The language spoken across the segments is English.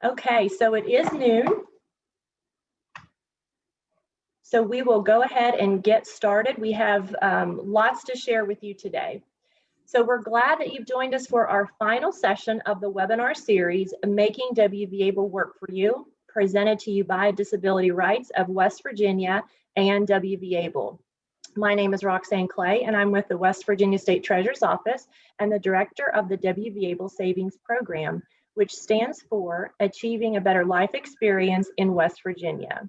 Okay, so it is noon. So we will go ahead and get started. We have lots to share with you today. So we're glad that you've joined us for our final session of the webinar series, Making WVABLE Work for You, presented to you by Disability Rights of West Virginia and WVABLE. My name is Roxanne Clay, and I'm with the West Virginia State Treasurer's Office and the director of the WVABLE Savings Program, which stands for Achieving a Better Life Experience in West Virginia.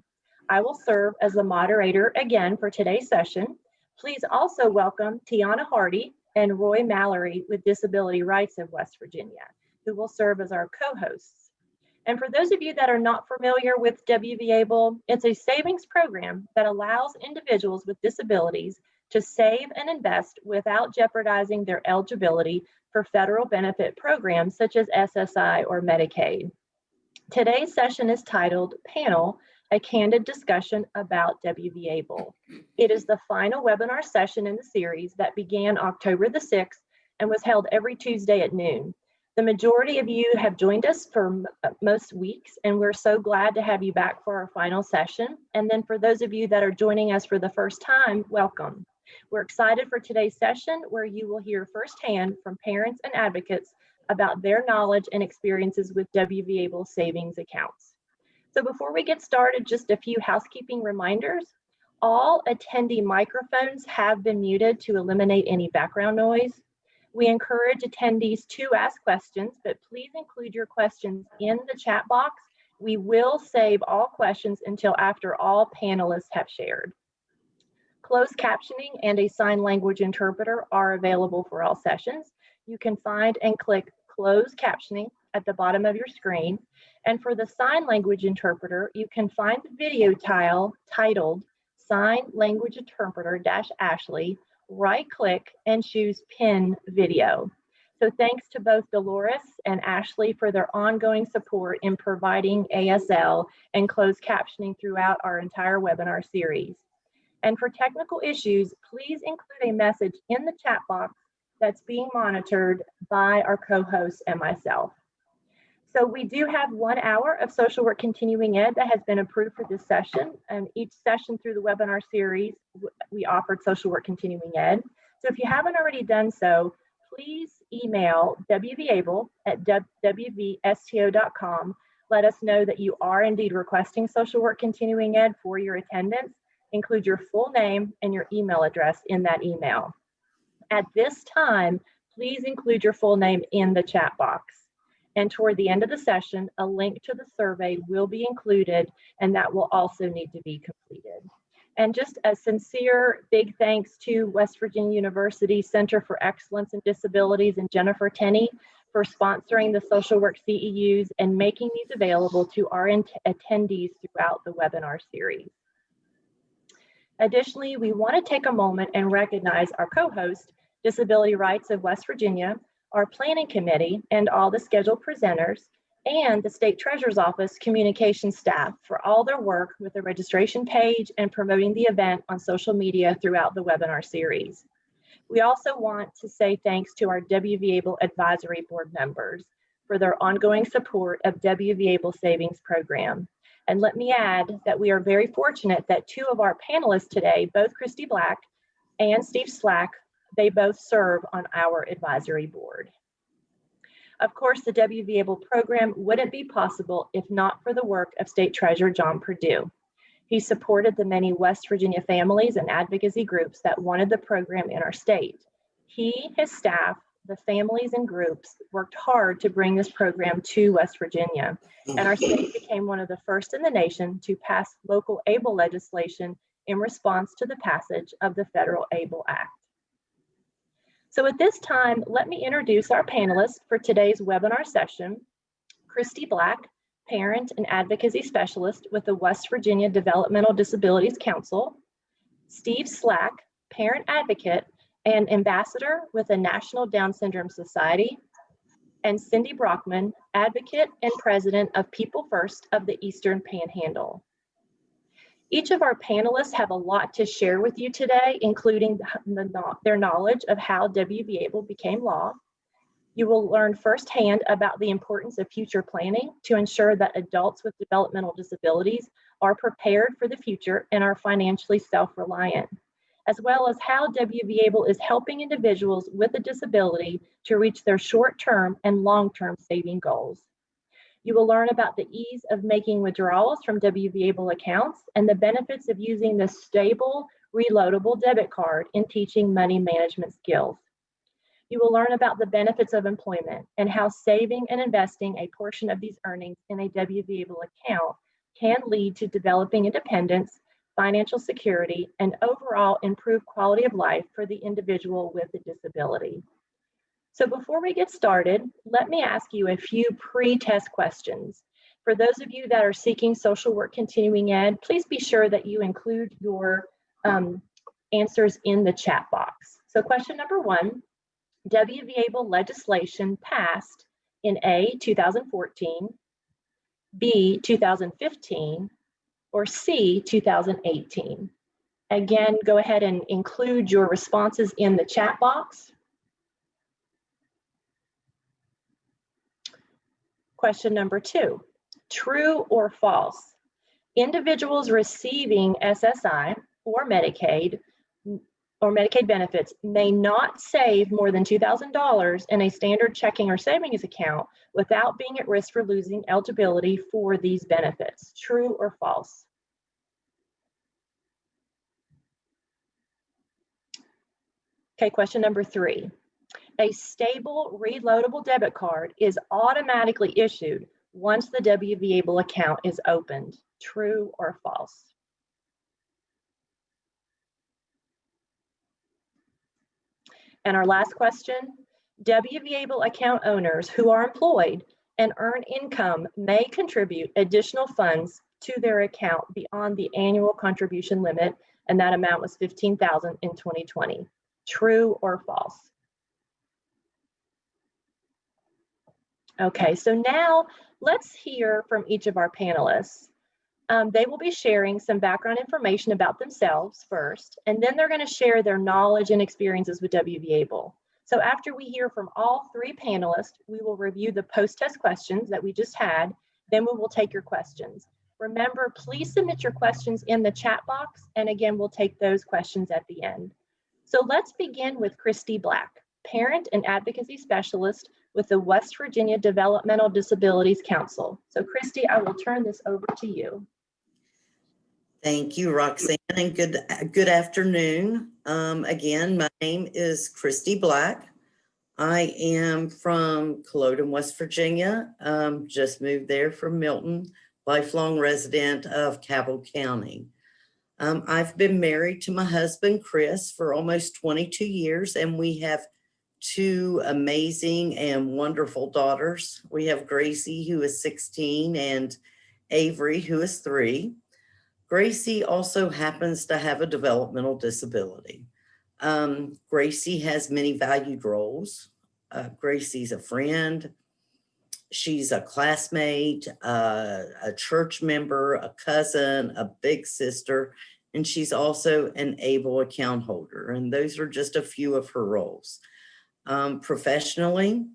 I will serve as the moderator again for today's session. Please also welcome Tiana Hardy and Roy Mallory with Disability Rights of West Virginia, who will serve as our co-hosts. And for those of you that are not familiar with WVABLE, it's a savings program that allows individuals with disabilities to save and invest without jeopardizing their eligibility for federal benefit programs such as SSI or Medicaid. Today's session is titled Panel, a Candid Discussion about WVABLE. It is the final webinar session in the series that began October the 6th and was held every Tuesday at noon. The majority of you have joined us for most weeks, and we're so glad to have you back for our final session. And then for those of you that are joining us for the first time, welcome. We're excited for today's session, where you will hear firsthand from parents and advocates about their knowledge and experiences with WVABLE savings accounts. So before we get started, just a few housekeeping reminders. All attendee microphones have been muted to eliminate any background noise. We encourage attendees to ask questions, but please include your questions in the chat box. We will save all questions until after all panelists have shared. Closed captioning and a sign language interpreter are available for all sessions. You can find and click closed captioning at the bottom of your screen. And for the sign language interpreter, you can find the video tile titled Sign Language Interpreter-Ashley, right-click and choose Pin Video. So thanks to both Dolores and Ashley for their ongoing support in providing ASL and closed captioning throughout our entire webinar series. And for technical issues, please include a message in the chat box that's being monitored by our co-hosts and myself. So we do have 1 hour of social work continuing ed that has been approved for this session. And each session through the webinar series, we offered social work continuing ed. So if you haven't already done so, please email wvable@wvsto.com. Let us know that you are indeed requesting social work continuing ed for your attendance. Include your full name and your email address in that email. At this time, please include your full name in the chat box. And toward the end of the session, a link to the survey will be included, and that will also need to be completed. And just a sincere big thanks to West Virginia University Center for Excellence in Disabilities and Jennifer Tenney for sponsoring the social work CEUs and making these available to our attendees throughout the webinar series. Additionally, we want to take a moment and recognize our co-host, Disability Rights of West Virginia, our planning committee, and all the scheduled presenters, and the State Treasurer's Office communication staff for all their work with the registration page and promoting the event on social media throughout the webinar series. We also want to say thanks to our WVABLE Advisory Board members for their ongoing support of WVABLE Savings Program. And let me add that we are very fortunate that two of our panelists today, both Christy Black and Steve Slack, they both serve on our advisory board. Of course, the WVABLE program wouldn't be possible if not for the work of State Treasurer John Perdue. He supported the many West Virginia families and advocacy groups that wanted the program in our state. He, his staff, the families and groups worked hard to bring this program to West Virginia, and our state became one of the first in the nation to pass local ABLE legislation in response to the passage of the Federal ABLE Act. So at this time, let me introduce our panelists for today's webinar session. Christy Black, Parent and Advocacy Specialist with the West Virginia Developmental Disabilities Council. Steve Slack, Parent Advocate and Ambassador with the National Down Syndrome Society. And Cindy Brockman, Advocate and President of People First of the Eastern Panhandle. Each of our panelists have a lot to share with you today, including their knowledge of how WVABLE became law, You will learn firsthand about the importance of future planning to ensure that adults with developmental disabilities are prepared for the future and are financially self-reliant, as well as how WVABLE is helping individuals with a disability to reach their short-term and long-term saving goals. You will learn about the ease of making withdrawals from WVABLE accounts and the benefits of using the stable, reloadable debit card in teaching money management skills. You will learn about the benefits of employment and how saving and investing a portion of these earnings in a WVABLE account can lead to developing independence, financial security, and overall improved quality of life for the individual with a disability. So before we get started, let me ask you a few pre-test questions. For those of you that are seeking social work continuing ed, please be sure that you include your answers in the chat box. So question number 1, WVABLE legislation passed in A, 2014, B, 2015, or C, 2018? Again, go ahead and include your responses in the chat box. Question number 2, true or false? Individuals receiving SSI or Medicaid benefits may not save more than $2,000 in a standard checking or savings account without being at risk for losing eligibility for these benefits. True or false? Okay, question number 3. A stable reloadable debit card is automatically issued once the WVABLE account is opened. True or false? And our last question, WVABLE account owners who are employed and earn income may contribute additional funds to their account beyond the annual contribution limit, and that amount was $15,000 in 2020. True or false? Okay, so now let's hear from each of our panelists. They will be sharing some background information about themselves first, and then they're going to share their knowledge and experiences with WVABLE. So after we hear from all 3 panelists, we will review the post-test questions that we just had, then we will take your questions. Remember, please submit your questions in the chat box, and again, we'll take those questions at the end. So let's begin with Christy Black, Parent and Advocacy Specialist with the West Virginia Developmental Disabilities Council. So Christy, I will turn this over to you. Thank you, Roxanne, and good afternoon. Again, my name is Christy Black. I am from Culloden, West Virginia. Just moved there from Milton, lifelong resident of Cabell County. I've been married to my husband, Chris, for almost 22 years, and we have 2 amazing and wonderful daughters. We have Gracie, who is 16, and Avery, who is 3. Gracie also happens to have a developmental disability. Gracie has many valued roles. Gracie's a friend. She's a classmate, a church member, a cousin, a big sister, and she's also an able account holder. And those are just a few of her roles. Professionally,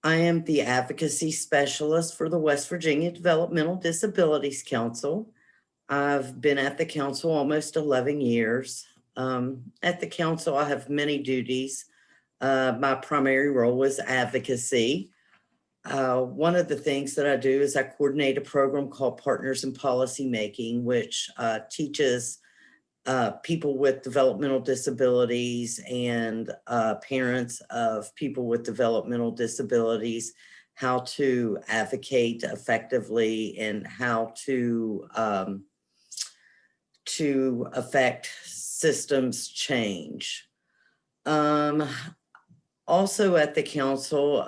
I am the advocacy specialist for the West Virginia Developmental Disabilities Council. I've been at the council almost 11 years. At the council, I have many duties. My primary role is advocacy. One of the things that I do is I coordinate a program called Partners in Policy Making, which teaches people with developmental disabilities and parents of people with developmental disabilities how to advocate effectively and how to affect systems change. Also at the council,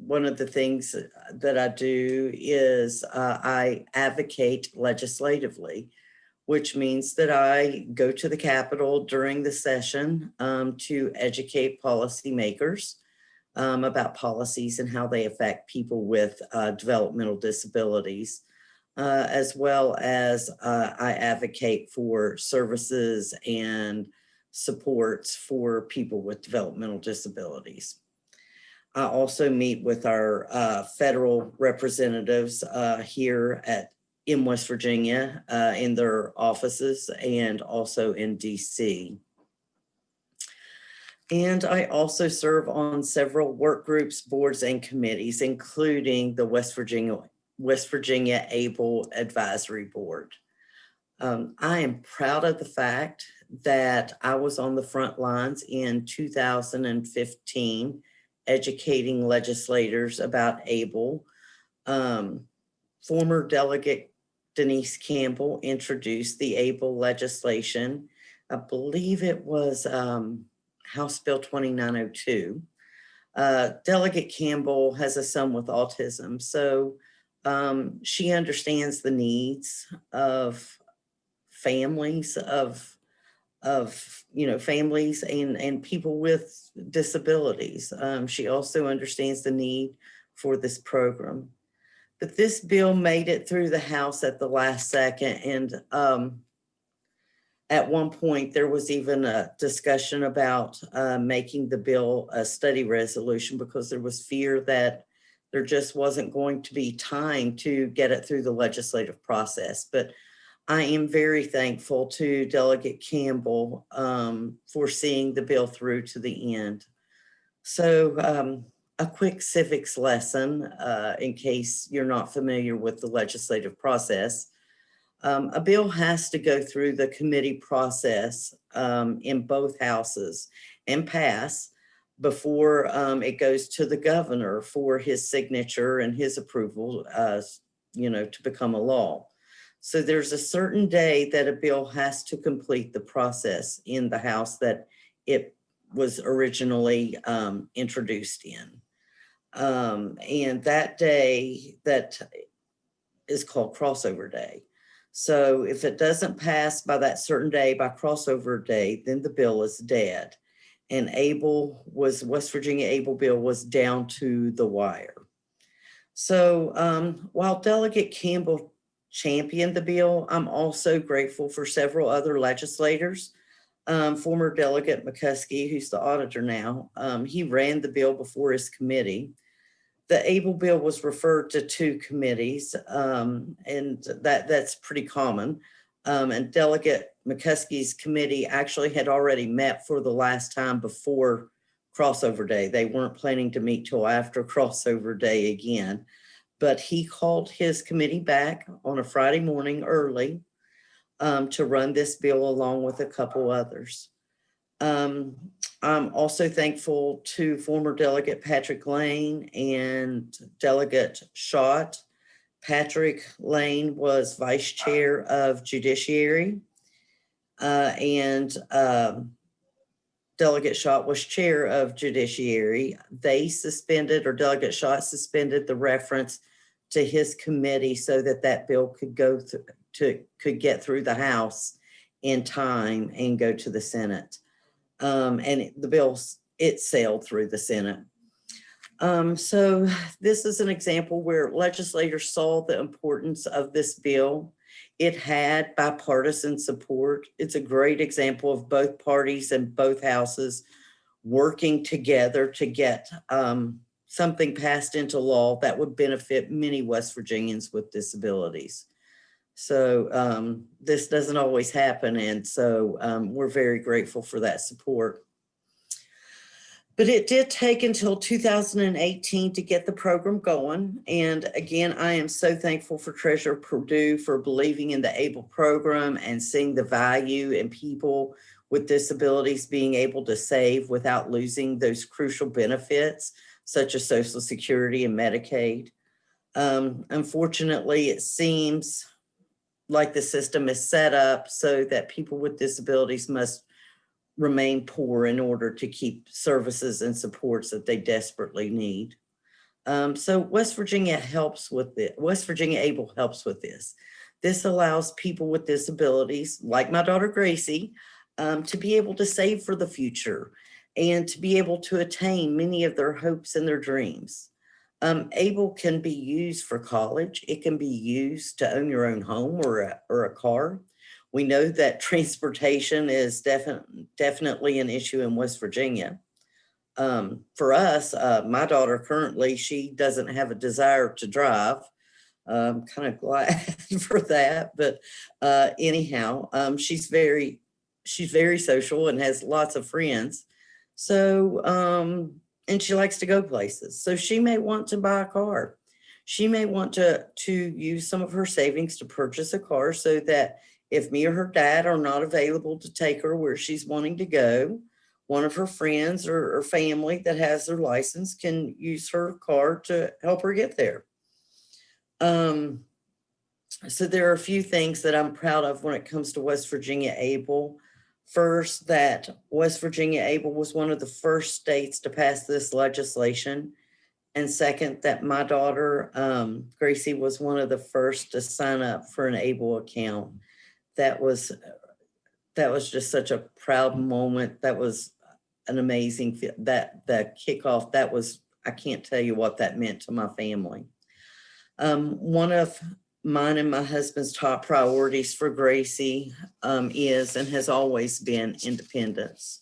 one of the things that I do is I advocate legislatively, which means that I go to the Capitol during the session to educate policymakers about policies and how they affect people with developmental disabilities, as well as I advocate for services and supports for people with developmental disabilities. I also meet with our federal representatives here in West Virginia in their offices and also in DC. And I also serve on several work groups, boards, and committees, including the West Virginia ABLE Advisory Board. I am proud of the fact that I was on the front lines in 2015, educating legislators about ABLE. Former Delegate Denise Campbell introduced the ABLE legislation. I believe it was House Bill 2902. Delegate Campbell has a son with autism, so she understands the needs of families families and people with disabilities. She also understands the need for this program. But this bill made it through the House at the last second, and at one point there was even a discussion about making the bill a study resolution because there was fear that there just wasn't going to be time to get it through the legislative process. But I am very thankful to Delegate Campbell for seeing the bill through to the end. So a quick civics lesson in case you're not familiar with the legislative process. A bill has to go through the committee process in both houses and pass before it goes to the governor for his signature and his approval, to become a law. So there's a certain day that a bill has to complete the process in the House that it was originally introduced in. And that day that is called crossover day. So if it doesn't pass by that certain day, by crossover day, then the bill is dead. And West Virginia ABLE bill was down to the wire. So while Delegate Campbell championed the bill, I'm also grateful for several other legislators. Former Delegate McCuskey, who's the auditor now, he ran the bill before his committee. The ABLE bill was referred to 2 committees, and that's pretty common. And Delegate McCuskey's committee actually had already met for the last time before crossover day. They weren't planning to meet till after crossover day again. But he called his committee back on a Friday morning early to run this bill along with a couple others. I'm also thankful to former Delegate Patrick Lane and Delegate Schott. Patrick Lane was Vice Chair of Judiciary and Delegate Schott was Chair of Judiciary. They suspended, or Delegate Schott suspended the reference to his committee so that bill could could get through the House in time and go to the Senate. And the bill, it sailed through the Senate. So this is an example where legislators saw the importance of this bill. It had bipartisan support. It's a great example of both parties and both houses working together to get something passed into law that would benefit many West Virginians with disabilities. So this doesn't always happen. And so we're very grateful for that support. But it did take until 2018 to get the program going. And again, I am so thankful for Treasurer Perdue for believing in the ABLE program and seeing the value in people with disabilities being able to save without losing those crucial benefits, such as Social Security and Medicaid. Unfortunately, it seems like the system is set up so that people with disabilities must remain poor in order to keep services and supports that they desperately need. So West Virginia helps with it. West Virginia ABLE helps with this. This allows people with disabilities, like my daughter Gracie, to be able to save for the future and to be able to attain many of their hopes and their dreams. ABLE can be used for college. It can be used to own your own home or a car. We know that transportation is definitely an issue in West Virginia. For us, my daughter currently, she doesn't have a desire to drive. I'm kind of glad for that, but anyhow, she's very social and has lots of friends. So, and she likes to go places. So she may want to buy a car. She may want to use some of her savings to purchase a car so that if me or her dad are not available to take her where she's wanting to go, one of her friends or family that has their license can use her car to help her get there. So there are a few things that I'm proud of when it comes to West Virginia ABLE. First, that West Virginia ABLE was one of the first states to pass this legislation. And second, that my daughter, Gracie, was one of the first to sign up for an ABLE account. That was just such a proud moment. That was an amazing, that kickoff, that was, I can't tell you what that meant to my family. One of mine and my husband's top priorities for Gracie is and has always been independence.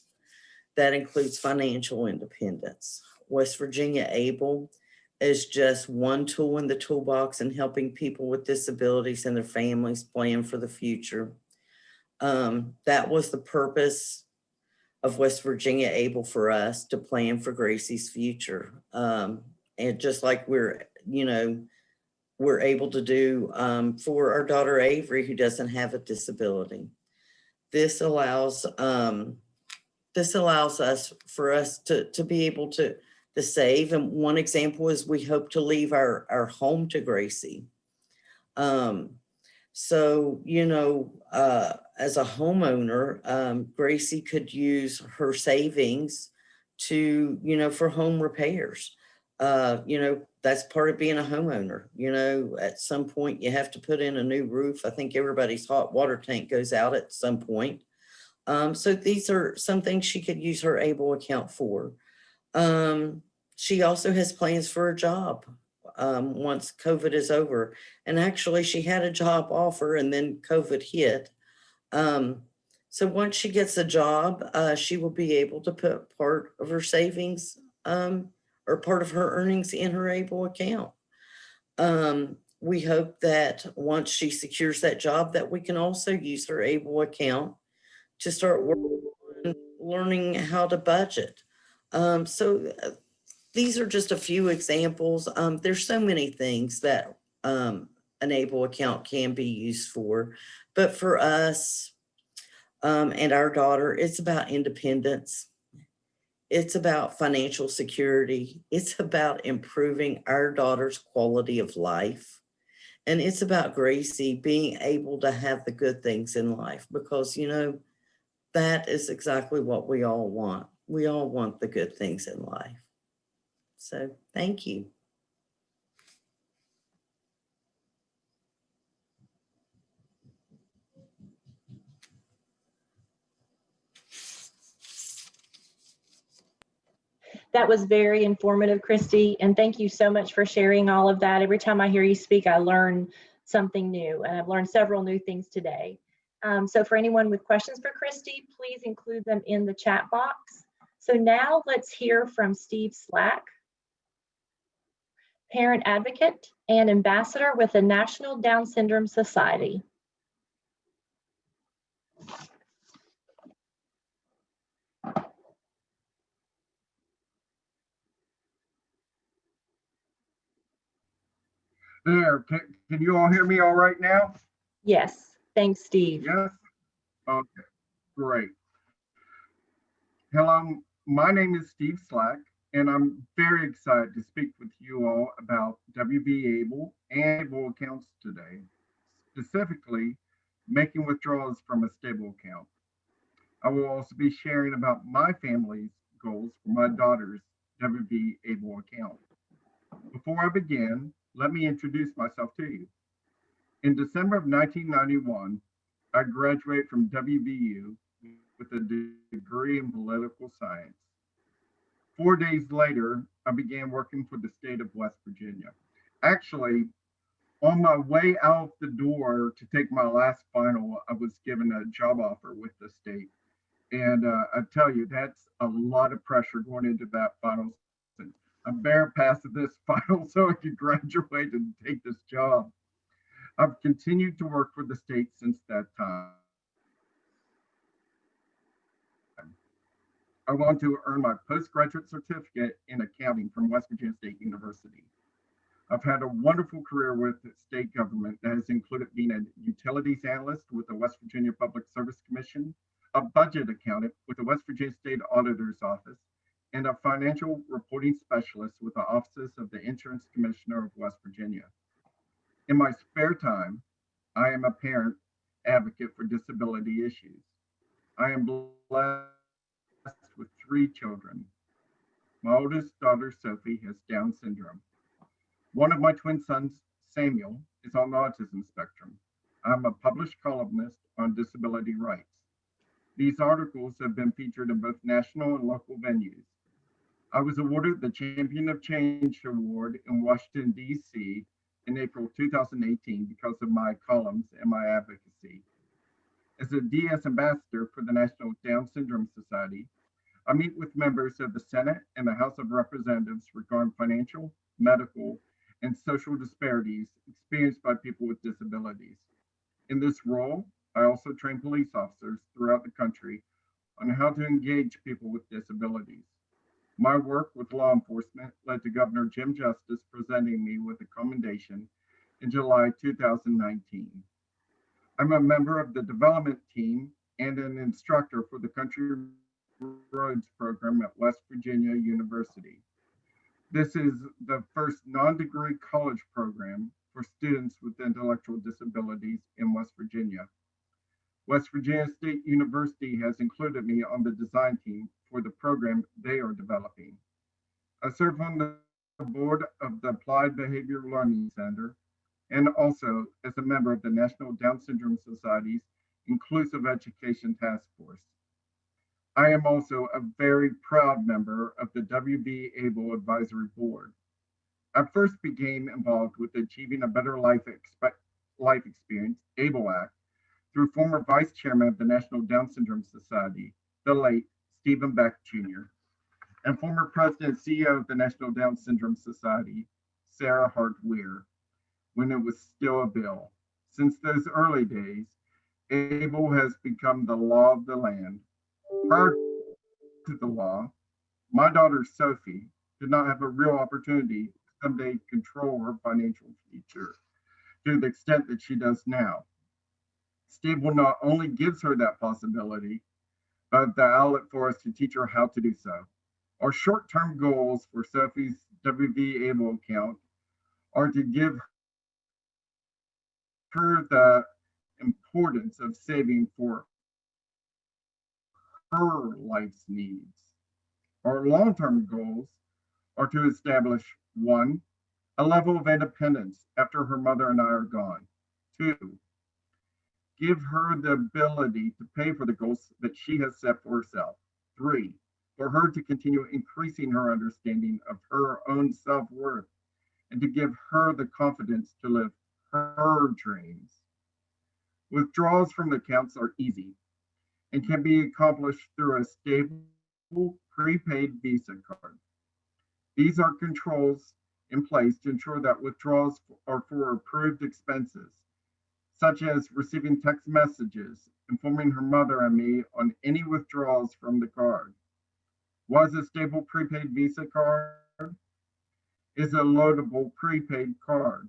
That includes financial independence. West Virginia ABLE is just one tool in the toolbox in helping people with disabilities and their families plan for the future. That was the purpose of West Virginia ABLE for us, to plan for Gracie's future. And just like we're able to do for our daughter Avery, who doesn't have a disability. This allows us to be able to save. And one example is we hope to leave our home to Gracie. So, as a homeowner, Gracie could use her savings to, for home repairs. That's part of being a homeowner. At some point you have to put in a new roof. I think everybody's hot water tank goes out at some point. So these are some things she could use her ABLE account for. She also has plans for a job once COVID is over. And actually she had a job offer and then COVID hit. So once she gets a job, she will be able to put part of her savings or part of her earnings in her ABLE account. We hope that once she secures that job, that we can also use her ABLE account to start working on learning how to budget. So these are just a few examples. There's so many things that an ABLE account can be used for, but for us and our daughter, it's about independence. It's about financial security. It's about improving our daughter's quality of life. And it's about Gracie being able to have the good things in life, because, that is exactly what we all want. We all want the good things in life. So thank you. That was very informative, Christy, and thank you so much for sharing all of that. Every time I hear you speak, I learn something new, and I've learned several new things today. So for anyone with questions for Christy, please include them in the chat box. So now let's hear from Steve Slack, parent advocate and ambassador with the National Down Syndrome Society. There, can you all hear me all right now? Yes, thanks, Steve. Yes? Okay, great. Hello, my name is Steve Slack, and I'm very excited to speak with you all about WVABLE and ABLE accounts today, specifically making withdrawals from a stable account. I will also be sharing about my family's goals for my daughter's WVABLE account. Before I begin, let me introduce myself to you. In December of 1991, I graduated from WVU with a degree in political science. 4 days later, I began working for the state of West Virginia. Actually, on my way out the door to take my last final, I was given a job offer with the state. And I tell you, that's a lot of pressure going into that final sentence. I better pass this final so I can graduate and take this job. I've continued to work for the state since that time. I want to earn my postgraduate certificate in accounting from West Virginia State University. I've had a wonderful career with state government that has included being a utilities analyst with the West Virginia Public Service Commission, a budget accountant with the West Virginia State Auditor's Office, and a financial reporting specialist with the Offices of the Insurance Commissioner of West Virginia. In my spare time, I am a parent advocate for disability issues. I am blessed with 3 children. My oldest daughter, Sophie, has Down syndrome. One of my twin sons, Samuel, is on the autism spectrum. I'm a published columnist on disability rights. These articles have been featured in both national and local venues. I was awarded the Champion of Change Award in Washington, D.C. in April 2018 because of my columns and my advocacy. As a DS ambassador for the National Down Syndrome Society, I meet with members of the Senate and the House of Representatives regarding financial, medical, and social disparities experienced by people with disabilities. In this role, I also train police officers throughout the country on how to engage people with disabilities. My work with law enforcement led to Governor Jim Justice presenting me with a commendation in July 2019. I'm a member of the development team and an instructor for the Country Roads program at West Virginia University. This is the first non-degree college program for students with intellectual disabilities in West Virginia. West Virginia State University has included me on the design team for the program they are developing. I serve on the board of the Applied Behavior Learning Center and also as a member of the National Down Syndrome Society's Inclusive Education Task Force. I am also a very proud member of the WVABLE Advisory Board. I first became involved with Achieving a Better Life Experience, ABLE Act, through former Vice Chairman of the National Down Syndrome Society, the late Stephen Beck Jr., and former President and CEO of the National Down Syndrome Society, Sarah Hart Weir, when it was still a bill. Since those early days, ABLE has become the law of the land. Prior to the law, my daughter Sophie did not have a real opportunity to someday control her financial future to the extent that she does now. Stable not only gives her that possibility, but the outlet for us to teach her how to do so. Our short-term goals for Sophie's WVABLE account are to give her the importance of saving for her life's needs. Our long-term goals are to establish 1, a level of independence after her mother and I are gone. 2, give her the ability to pay for the goals that she has set for herself. 3, for her to continue increasing her understanding of her own self-worth and to give her the confidence to live her dreams. Withdrawals from the accounts are easy and can be accomplished through a stable prepaid Visa card. These are controls in place to ensure that withdrawals are for approved expenses, such as receiving text messages informing her mother and me on any withdrawals from the card. Was a stable prepaid Visa card is a loadable prepaid card.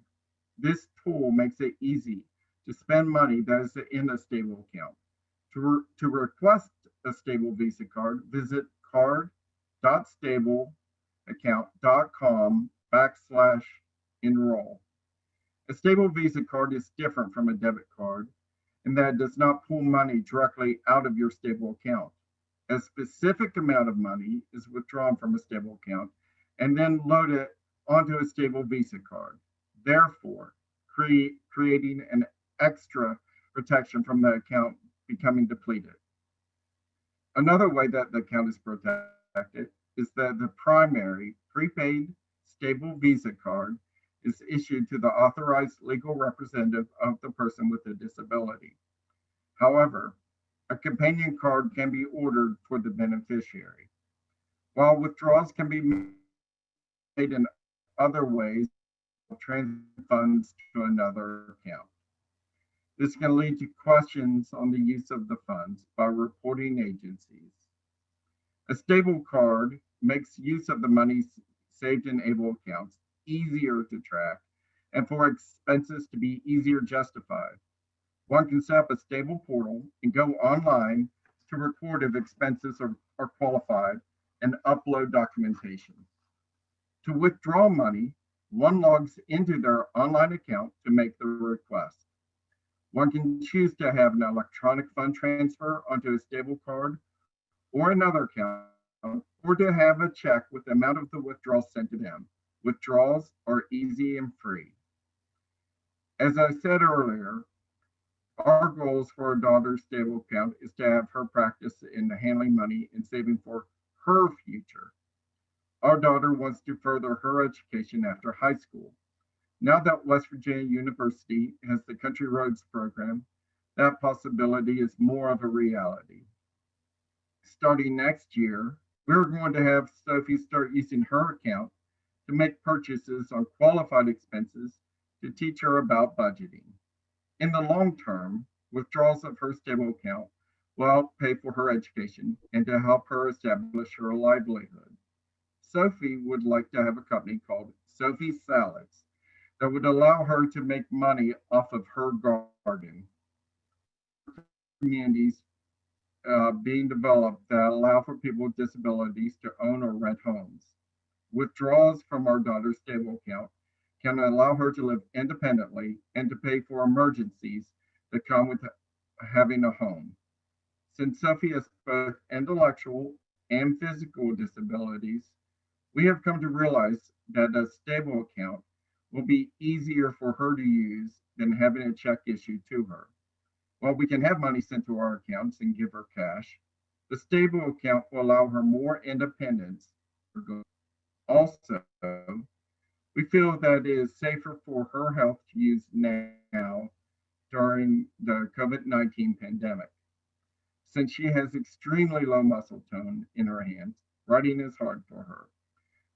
This tool makes it easy to spend money that is in a stable account. To request a stable Visa card, visit card.stableaccount.com/enroll. A stable Visa card is different from a debit card in that it does not pull money directly out of your stable account. A specific amount of money is withdrawn from a stable account and then loaded onto a stable Visa card, therefore creating an extra protection from the account becoming depleted. Another way that the account is protected is that the primary prepaid stable Visa card is issued to the authorized legal representative of the person with a disability. However, a companion card can be ordered for the beneficiary. While withdrawals can be made in other ways, transfer funds to another account. This can lead to questions on the use of the funds by reporting agencies. A stable card makes use of the money saved in ABLE accounts easier to track and for expenses to be easier justified. One can set up a stable portal and go online to record if expenses are qualified and upload documentation. To withdraw money, one logs into their online account to make the request. One can choose to have an electronic fund transfer onto a stable card or another account, or to have a check with the amount of the withdrawal sent to them. Withdrawals are easy and free. As I said earlier, our goals for our daughter's stable account is to have her practice in handling money and saving for her future. Our daughter wants to further her education after high school. Now that West Virginia University has the Country Roads program, that possibility is more of a reality. Starting next year, we're going to have Sophie start using her account to make purchases on qualified expenses to teach her about budgeting. In the long term, withdrawals of her stable account will help pay for her education and to help her establish her livelihood. Sophie would like to have a company called Sophie's Salads that would allow her to make money off of her garden. Communities being developed that allow for people with disabilities to own or rent homes. Withdrawals from our daughter's stable account can allow her to live independently and to pay for emergencies that come with having a home. Since Sophie has both intellectual and physical disabilities, we have come to realize that a stable account will be easier for her to use than having a check issued to her. While we can have money sent to our accounts and give her cash, the stable account will allow her more independence. Also, we feel that it is safer for her health to use now during the COVID-19 pandemic. Since she has extremely low muscle tone in her hands, writing is hard for her.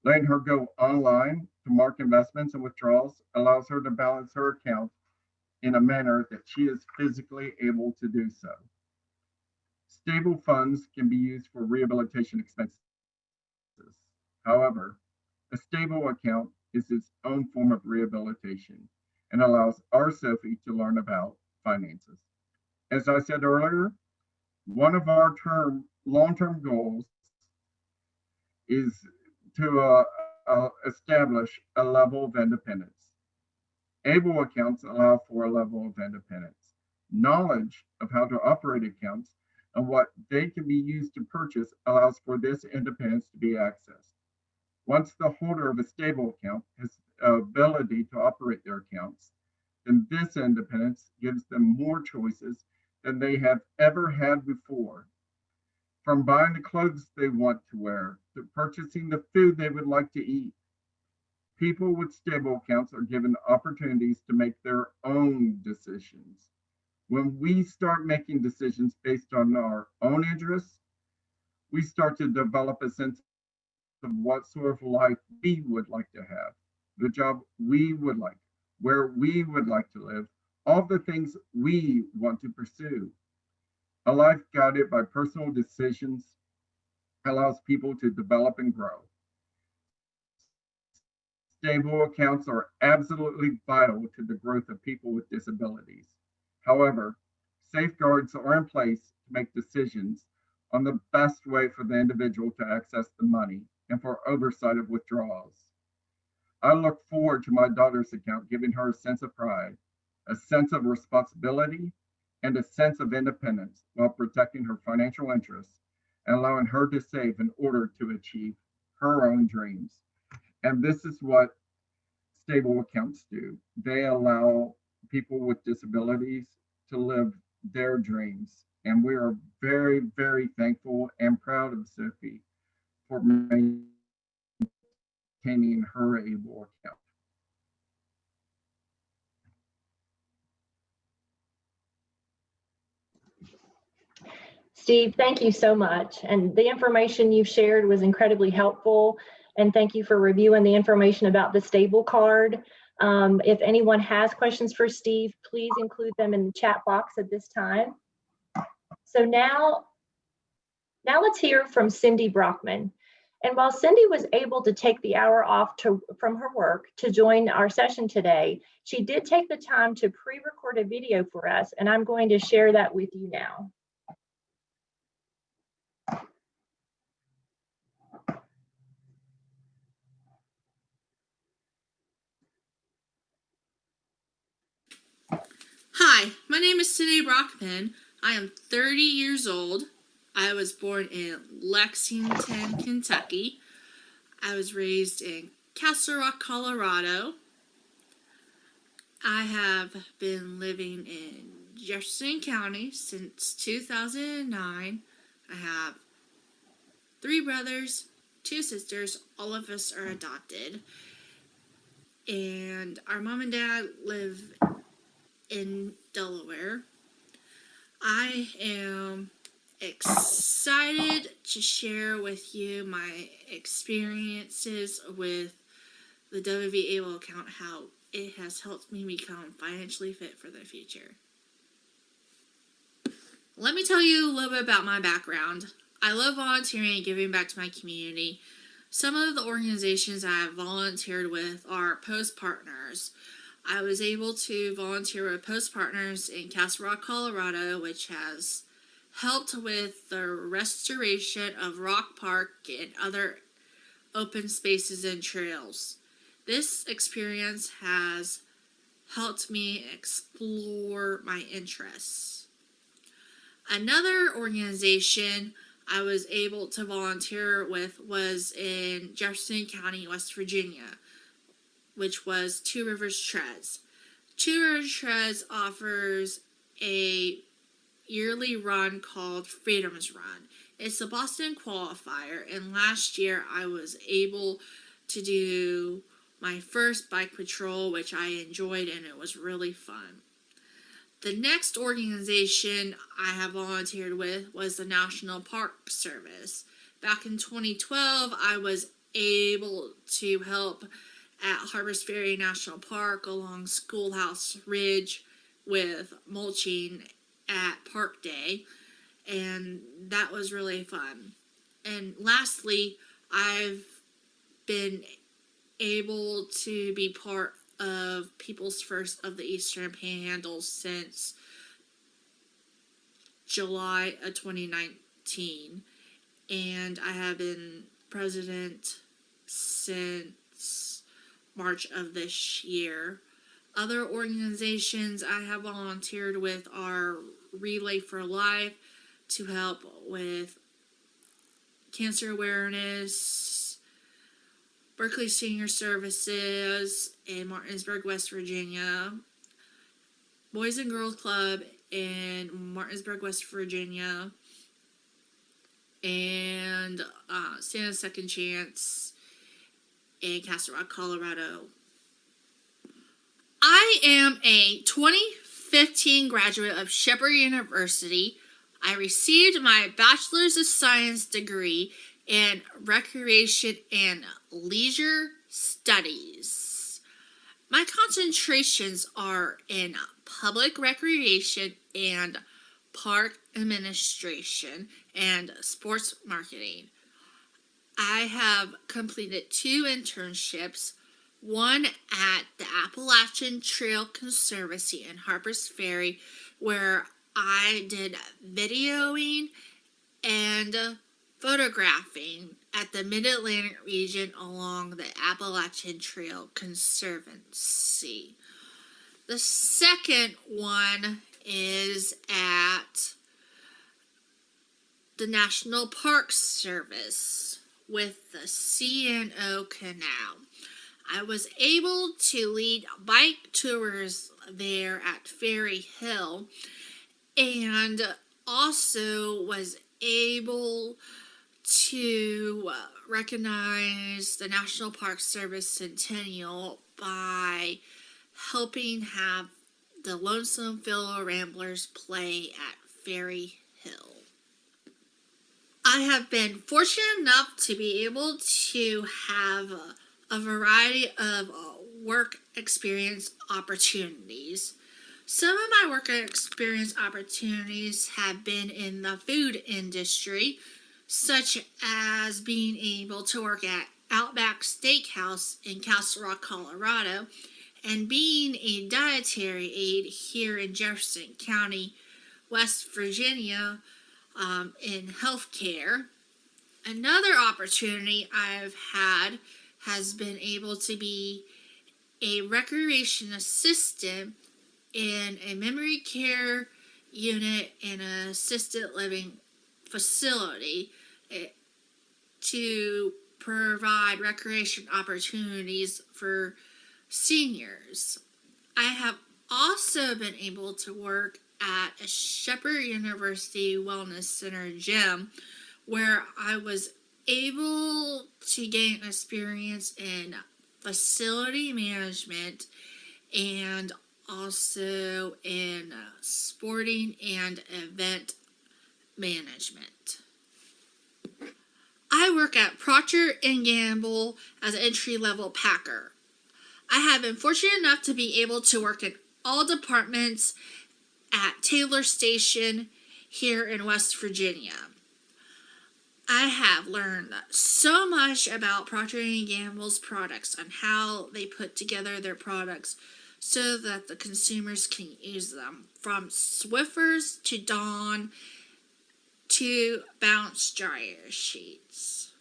Letting her go online to mark investments and withdrawals allows her to balance her account in a manner that she is physically able to do so. Stable funds can be used for rehabilitation expenses. However, a stable account is its own form of rehabilitation and allows our Sophie to learn about finances. As I said earlier, one of our long-term goals is to establish a level of independence. ABLE accounts allow for a level of independence. Knowledge of how to operate accounts and what they can be used to purchase allows for this independence to be accessed. Once the holder of a stable account has the ability to operate their accounts, then this independence gives them more choices than they have ever had before. From buying the clothes they want to wear to purchasing the food they would like to eat. People with stable accounts are given opportunities to make their own decisions. When we start making decisions based on our own interests, we start to develop a sense of what sort of life we would like to have, the job we would like, where we would like to live, all the things we want to pursue. A life guided by personal decisions allows people to develop and grow. Stable accounts are absolutely vital to the growth of people with disabilities. However, safeguards are in place to make decisions on the best way for the individual to access the money and for oversight of withdrawals. I look forward to my daughter's account giving her a sense of pride, a sense of responsibility, and a sense of independence while protecting her financial interests and allowing her to save in order to achieve her own dreams. And this is what stable accounts do. They allow people with disabilities to live their dreams. And we are very, very thankful and proud of Sophie for maintaining her ABLE account. Steve, thank you so much. And the information you've shared was incredibly helpful. And thank you for reviewing the information about the stable card. If anyone has questions for Steve, please include them in the chat box at this time. So now let's hear from Cindy Brockman. And while Cindy was able to take the hour off from her work to join our session today, she did take the time to pre-record a video for us, and I'm going to share that with you now. Hi, my name is Cindy Brockman. I am 30 years old. I was born in Lexington, Kentucky. I was raised in Castle Rock, Colorado. I have been living in Jefferson County since 2009. I have 3 brothers, 2 sisters. All of us are adopted. And our mom and dad live in Delaware. I am excited to share with you my experiences with the WVABLE account, how it has helped me become financially fit for the future. Let me tell you a little bit about my background. I love volunteering and giving back to my community. Some of the organizations I have volunteered with are Post Partners. I was able to volunteer with Post Partners in Castle Rock, Colorado, which has helped with the restoration of Rock Park and other open spaces and trails. This experience has helped me explore my interests. Another organization I was able to volunteer with was in Jefferson County, West Virginia, which was Two Rivers Treads. Two Rivers Treads offers a yearly run called Freedom's Run. It's a Boston qualifier, and last year I was able to do my first bike patrol, which I enjoyed, and it was really fun. The next organization I have volunteered with was the National Park Service. Back in 2012, I was able to help at Harpers Ferry National Park along Schoolhouse Ridge with mulching at Park Day, and that was really fun. And lastly, I've been able to be part of People's First of the Eastern Panhandle since July of 2019, and I have been president since March of this year. Other organizations I have volunteered with are Relay for Life to help with cancer awareness, Berkeley Senior Services in Martinsburg, West Virginia, Boys and Girls Club in Martinsburg, West Virginia, and Stand a Second Chance in Castle Rock, Colorado. I am a 2015 graduate of Shepherd University. I received my Bachelor's of Science degree in Recreation and Leisure Studies. My concentrations are in public recreation and park administration and sports marketing. I have completed 2 internships, one at the Appalachian Trail Conservancy in Harpers Ferry, where I did videoing and photographing at the Mid-Atlantic region along the Appalachian Trail Conservancy. The second one is at the National Park Service with the C&O Canal. I was able to lead bike tours there at Ferry Hill, and also was able to recognize the National Park Service Centennial by helping have the Lonesome Fiddler Ramblers play at Ferry Hill. I have been fortunate enough to be able to have a variety of work experience opportunities. Some of my work experience opportunities have been in the food industry, such as being able to work at Outback Steakhouse in Castle Rock, Colorado, and being a dietary aide here in Jefferson County, West Virginia, in healthcare. Another opportunity I've had has been able to be a recreation assistant in a memory care unit in an assisted living facility to provide recreation opportunities for seniors. I have also been able to work at a Shepherd University Wellness Center gym where I was able to gain experience in facility management and also in sporting and event management. I work at Procter & Gamble as an entry-level packer. I have been fortunate enough to be able to work in all departments at Taylor Station here in West Virginia. I have learned so much about Procter & Gamble's products and how they put together their products so that the consumers can use them, from Swiffers to Dawn to Bounce dryer sheets.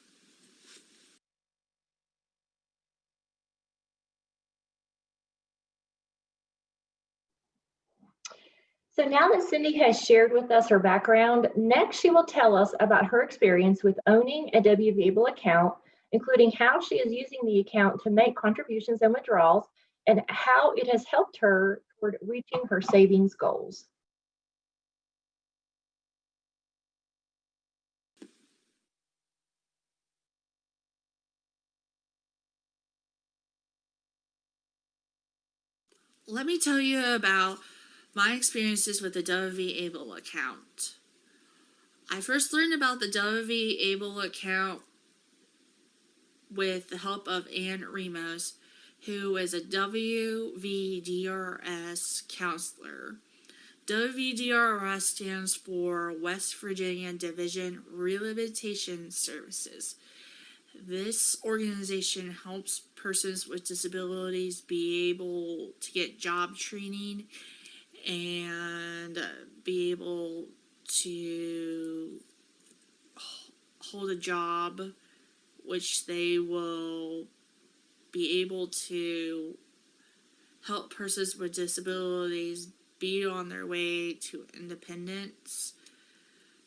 So now that Cindy has shared with us her background, next she will tell us about her experience with owning a WVABLE account, including how she is using the account to make contributions and withdrawals, and how it has helped her toward reaching her savings goals. Let me tell you about my experiences with the WVABLE account. I first learned about the WVABLE account with the help of Ann Ramos, who is a WVDRS counselor. WVDRS stands for West Virginia Division Rehabilitation Services. This organization helps persons with disabilities be able to get job training and be able to hold a job, which they will be able to help persons with disabilities be on their way to independence.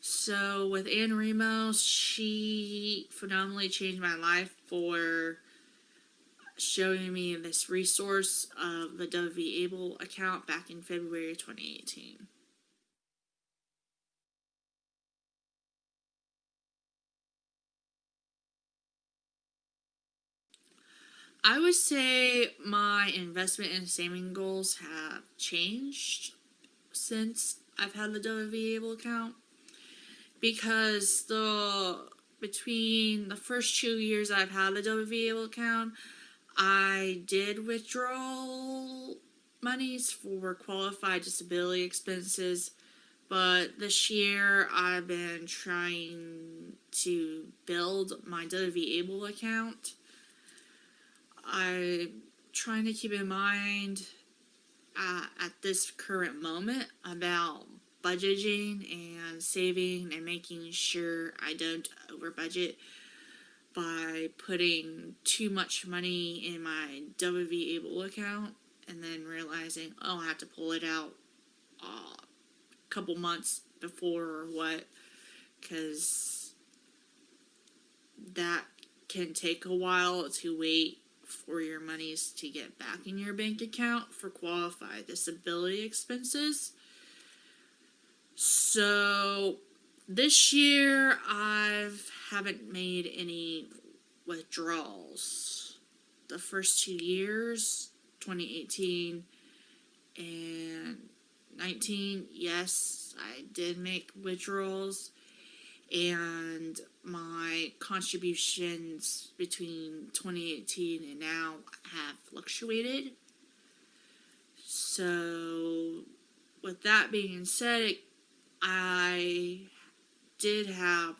So with Ann Ramos, she phenomenally changed my life for showing me this resource of the WVABLE account back in February 2018. I would say my investment and saving goals have changed since I've had the WVABLE account, because between the first 2 years I've had the WVABLE account, I did withdraw monies for qualified disability expenses, but this year I've been trying to build my WVABLE account. I'm trying to keep in mind at this current moment about budgeting and saving and making sure I don't over budget by putting too much money in my WVABLE account and then realizing, oh, I have to pull it out a couple months before or what, because that can take a while to wait for your monies to get back in your bank account for qualified disability expenses. So this year I haven't made any withdrawals. The first 2 years, 2018 and 19, yes, I did make withdrawals. and my contributions between 2018 and now have fluctuated. So with that being said, I did have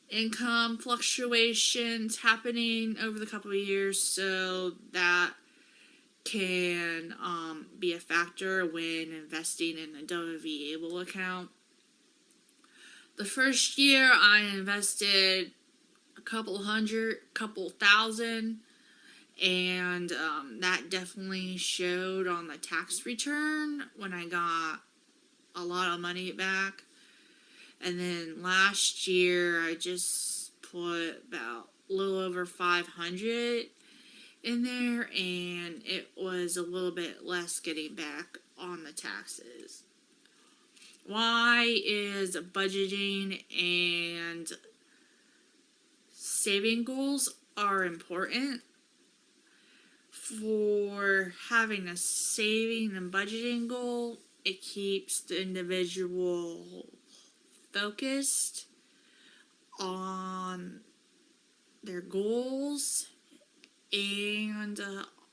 income fluctuations happening over the couple of years, so that can be a factor when investing in a WVABLE account. The first year I invested a couple thousand, and that definitely showed on the tax return when I got a lot of money back. And then last year I just put about a little over 500 in there, and it was a little bit less getting back on the taxes. Why is budgeting and saving goals are important? For having a saving and budgeting goal, it keeps the individual focused on their goals, and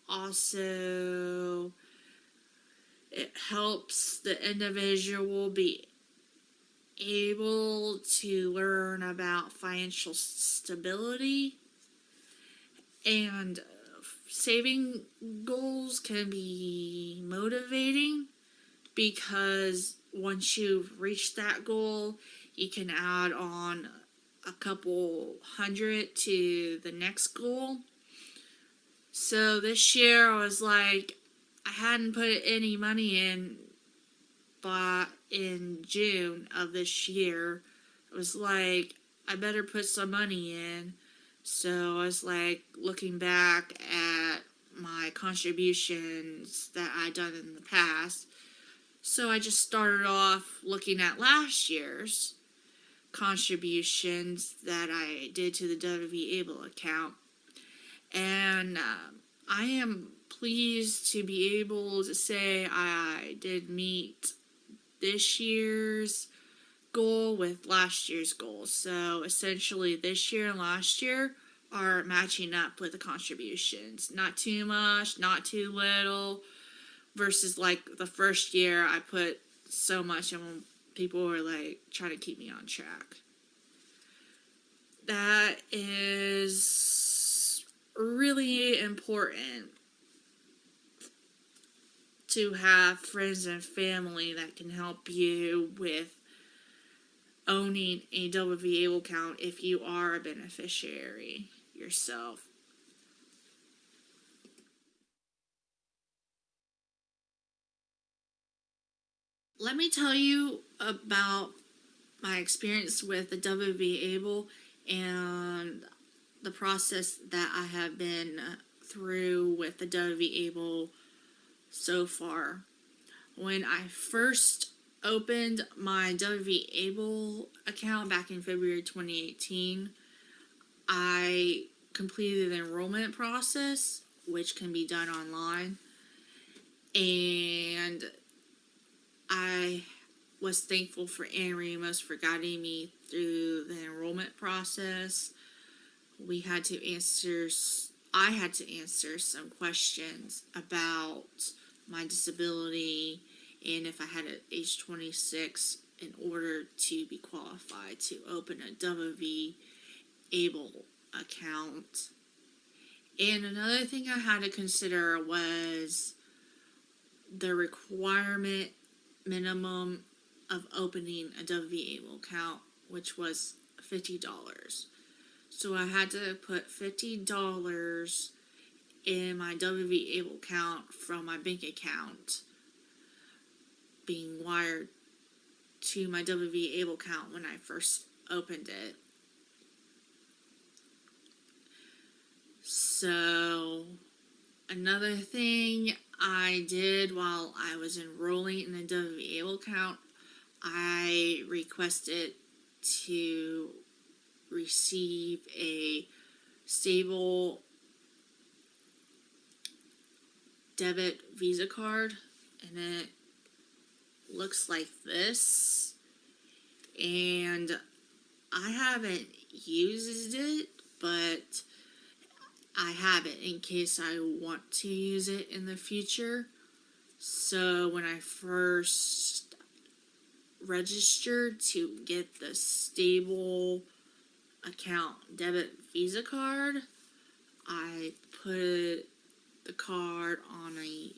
also it helps the individual be able to learn about financial stability. And saving goals can be motivating, because once you've reached that goal, you can add on a couple hundred to the next goal. So this year I was like, I hadn't put any money in, but in June of this year, I was like, I better put some money in. So I was like looking back at my contributions that I'd done in the past. So I just started off looking at last year's contributions that I did to the WVABLE account. And I am pleased to be able to say I did meet this year's goal with last year's goal. So essentially this year and last year are matching up with the contributions. Not too much, not too little, versus like the first year I put so much and people were like trying to keep me on track. That is really important, to have friends and family that can help you with owning a WVABLE account if you are a beneficiary yourself. Let me tell you about my experience with the WVABLE and the process that I have been through with the WVABLE so far. When I first opened my WVABLE account back in February 2018, I completed the enrollment process, which can be done online, and I was thankful for Ann Ramos for guiding me through the enrollment process. I had to answer some questions about my disability and if I had at age 26 in order to be qualified to open a WVABLE account. And another thing I had to consider was the requirement minimum of opening a WVABLE account, which was $50. So I had to put $50 in my WVABLE account from my bank account being wired to my WVABLE account when I first opened it. So another thing I did while I was enrolling in the WVABLE account, I requested to receive a stable debit Visa card, and it looks like this. and I haven't used it, but I have it in case I want to use it in the future. So when I first registered to get the stable account debit Visa card, I put the card on a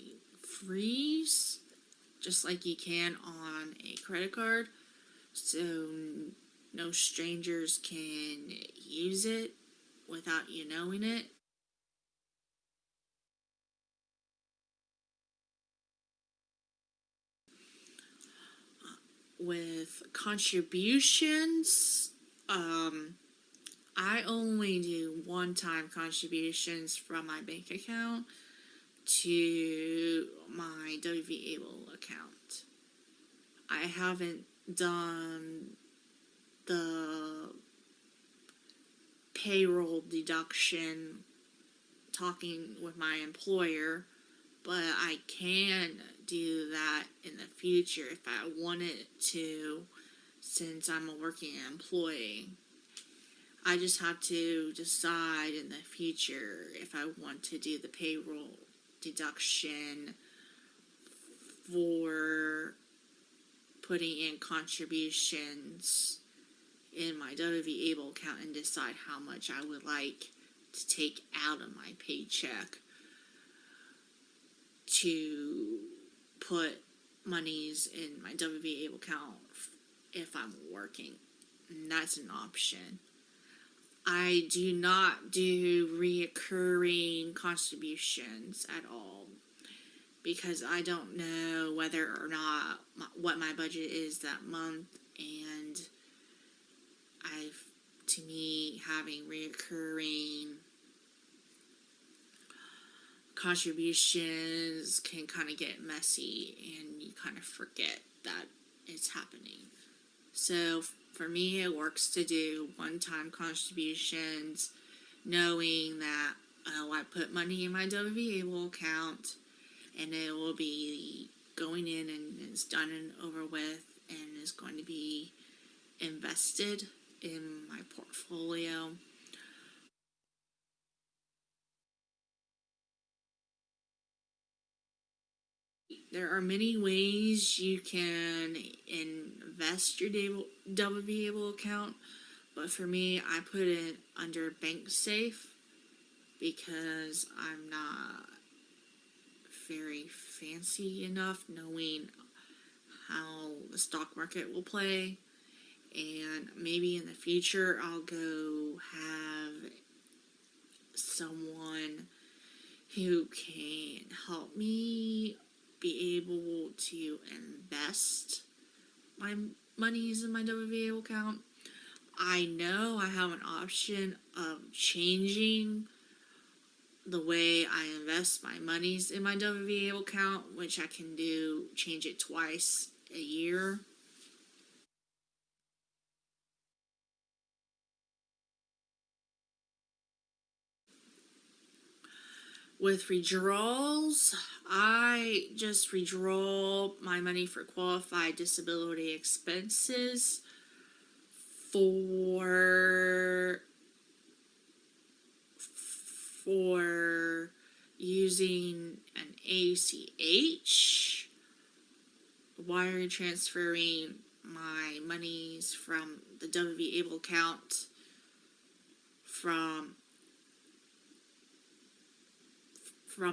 freeze, just like you can on a credit card, so no strangers can use it without you knowing it. With contributions, I only do one-time contributions from my bank account to my WVABLE account. I haven't done the payroll deduction talking with my employer, but I can do that in the future if I wanted to, since I'm a working employee. I just have to decide in the future if I want to do the payroll deduction for putting in contributions in my WVABLE account and decide how much I would like to take out of my paycheck to put monies in my WVABLE account if I'm working. And that's an option. I do not do reoccurring contributions at all because I don't know whether or not what my budget is that month, and to me, having reoccurring contributions can kind of get messy and you kind of forget that it's happening. So for me, it works to do one-time contributions, knowing that I put money in my WVABLE account and it will be going in and it's done and over with and is going to be invested in my portfolio. There are many ways you can invest your WVABLE account, but for me, I put it under bank safe because I'm not very fancy enough knowing how the stock market will play, and maybe in the future I'll go have someone who can help me be able to invest my monies in my WVABLE account. I know I have an option of changing the way I invest my monies in my WVABLE account, which I can change it twice a year. With withdrawals, I just withdraw my money for qualified disability expenses for using an ACH, wire transferring my monies from the WVABLE account from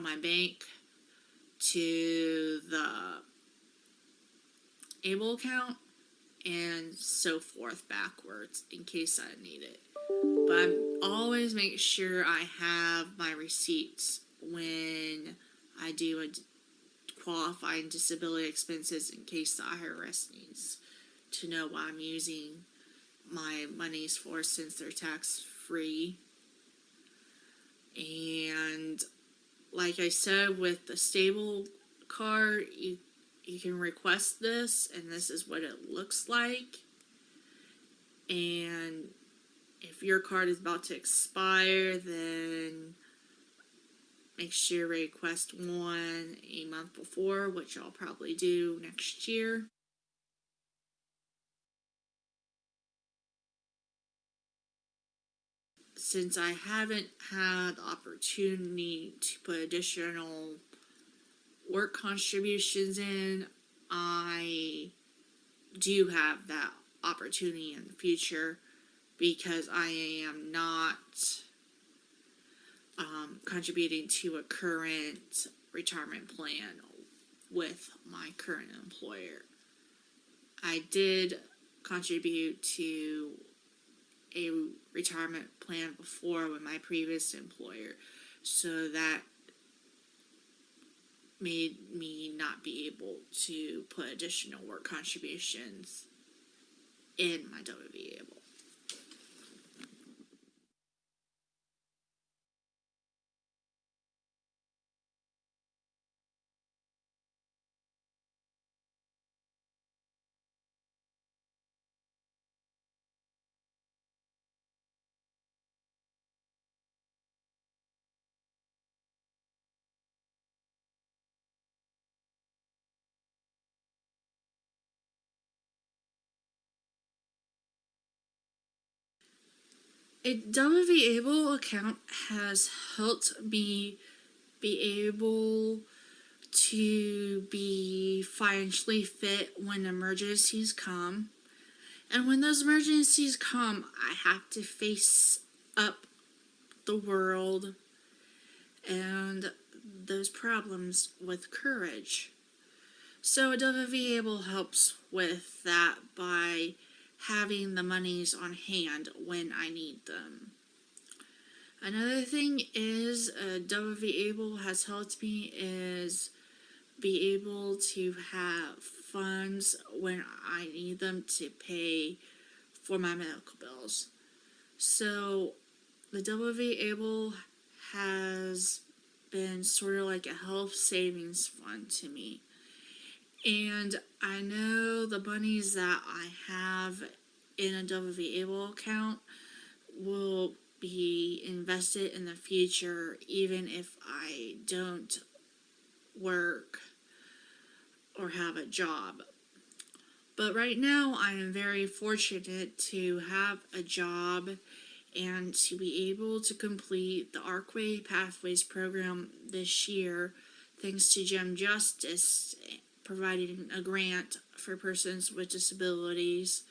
my bank to the ABLE account, and so forth backwards in case I need it. But I always make sure I have my receipts when I do a qualifying disability expenses in case the IRS needs to know what I'm using my monies for, since they're tax free. And like I said, with the stable card, you can request this, and this is what it looks like. And if your card is about to expire, then make sure you request one a month before, which I'll probably do next year. since I haven't had the opportunity to put additional work contributions in, I do have that opportunity in the future because I am not contributing to a current retirement plan with my current employer. I did contribute to a retirement plan before with my previous employer, so that made me not be able to put additional work contributions in my WVABLE. A WVABLE account has helped me be able to be financially fit when emergencies come. And when those emergencies come, I have to face up the world and those problems with courage. So a WVABLE helps with that by having the monies on hand when I need them. Another thing is WVABLE has helped me is be able to have funds when I need them to pay for my medical bills. So the WVABLE has been sort of like a health savings fund to me. And I know the monies that I have in a WVABLE account will be invested in the future, even if I don't work or have a job. But right now, I am very fortunate to have a job and to be able to complete the Archway Pathways program this year, thanks to Jim Justice providing a grant for persons with disabilities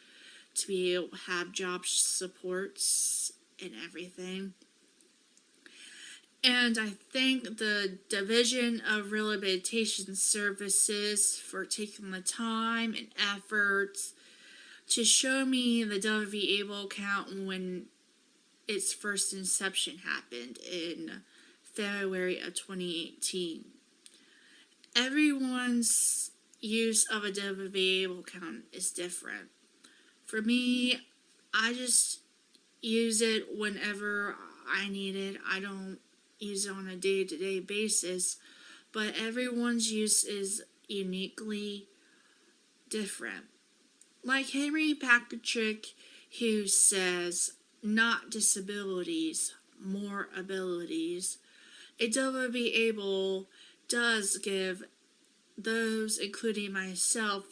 to be able to have job supports and everything. And I thank the Division of Rehabilitation Services for taking the time and efforts to show me the WVABLE account when its first inception happened in February of 2018. Everyone's use of a WVABLE account is different. For me, I just use it whenever I need it. I don't use it on a day-to-day basis, but everyone's use is uniquely different. Like Henry Patrick, who says, not disabilities, more abilities. A WVABLE does give those, including myself,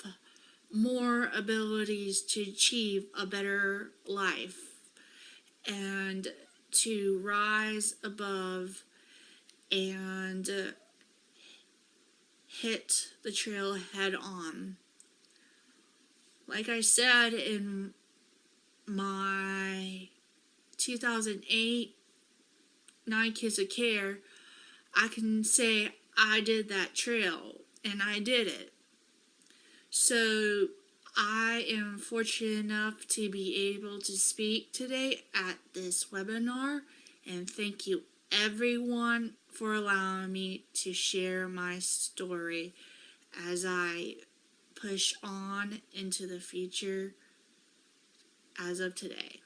more abilities to achieve a better life and to rise above and hit the trail head on. Like I said in my 2008 9 Kids of Care, I can say I did that trail and I did it. So I am fortunate enough to be able to speak today at this webinar, and thank you everyone for allowing me to share my story as I push on into the future as of today.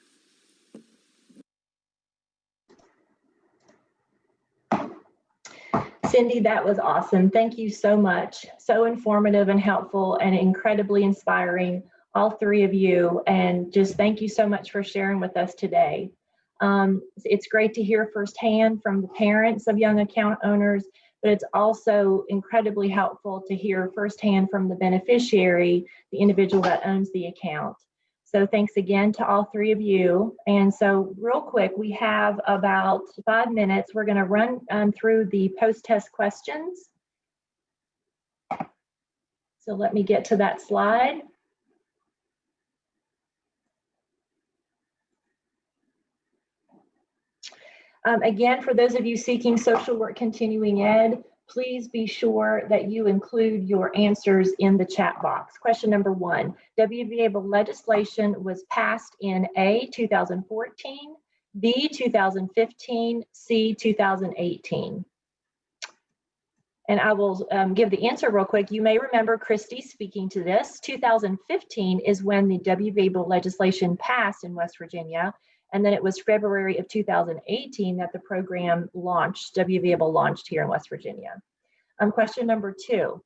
Cindy, that was awesome. Thank you so much. So informative and helpful and incredibly inspiring, all three of you. And just thank you so much for sharing with us today. It's great to hear firsthand from the parents of young account owners, but it's also incredibly helpful to hear firsthand from the beneficiary, the individual that owns the account. So thanks again to all three of you. And so real quick, we have about 5 minutes. We're going to run through the post-test questions. So let me get to that slide. Again, for those of you seeking social work continuing ed, please be sure that you include your answers in the chat box. Question number 1, WVABLE legislation was passed in A, 2014, B, 2015, C, 2018. And I will give the answer real quick. You may remember Christy speaking to this. 2015 is when the WVABLE legislation passed in West Virginia. And then it was February of 2018 that the program launched, WVABLE launched here in West Virginia. Question number 2,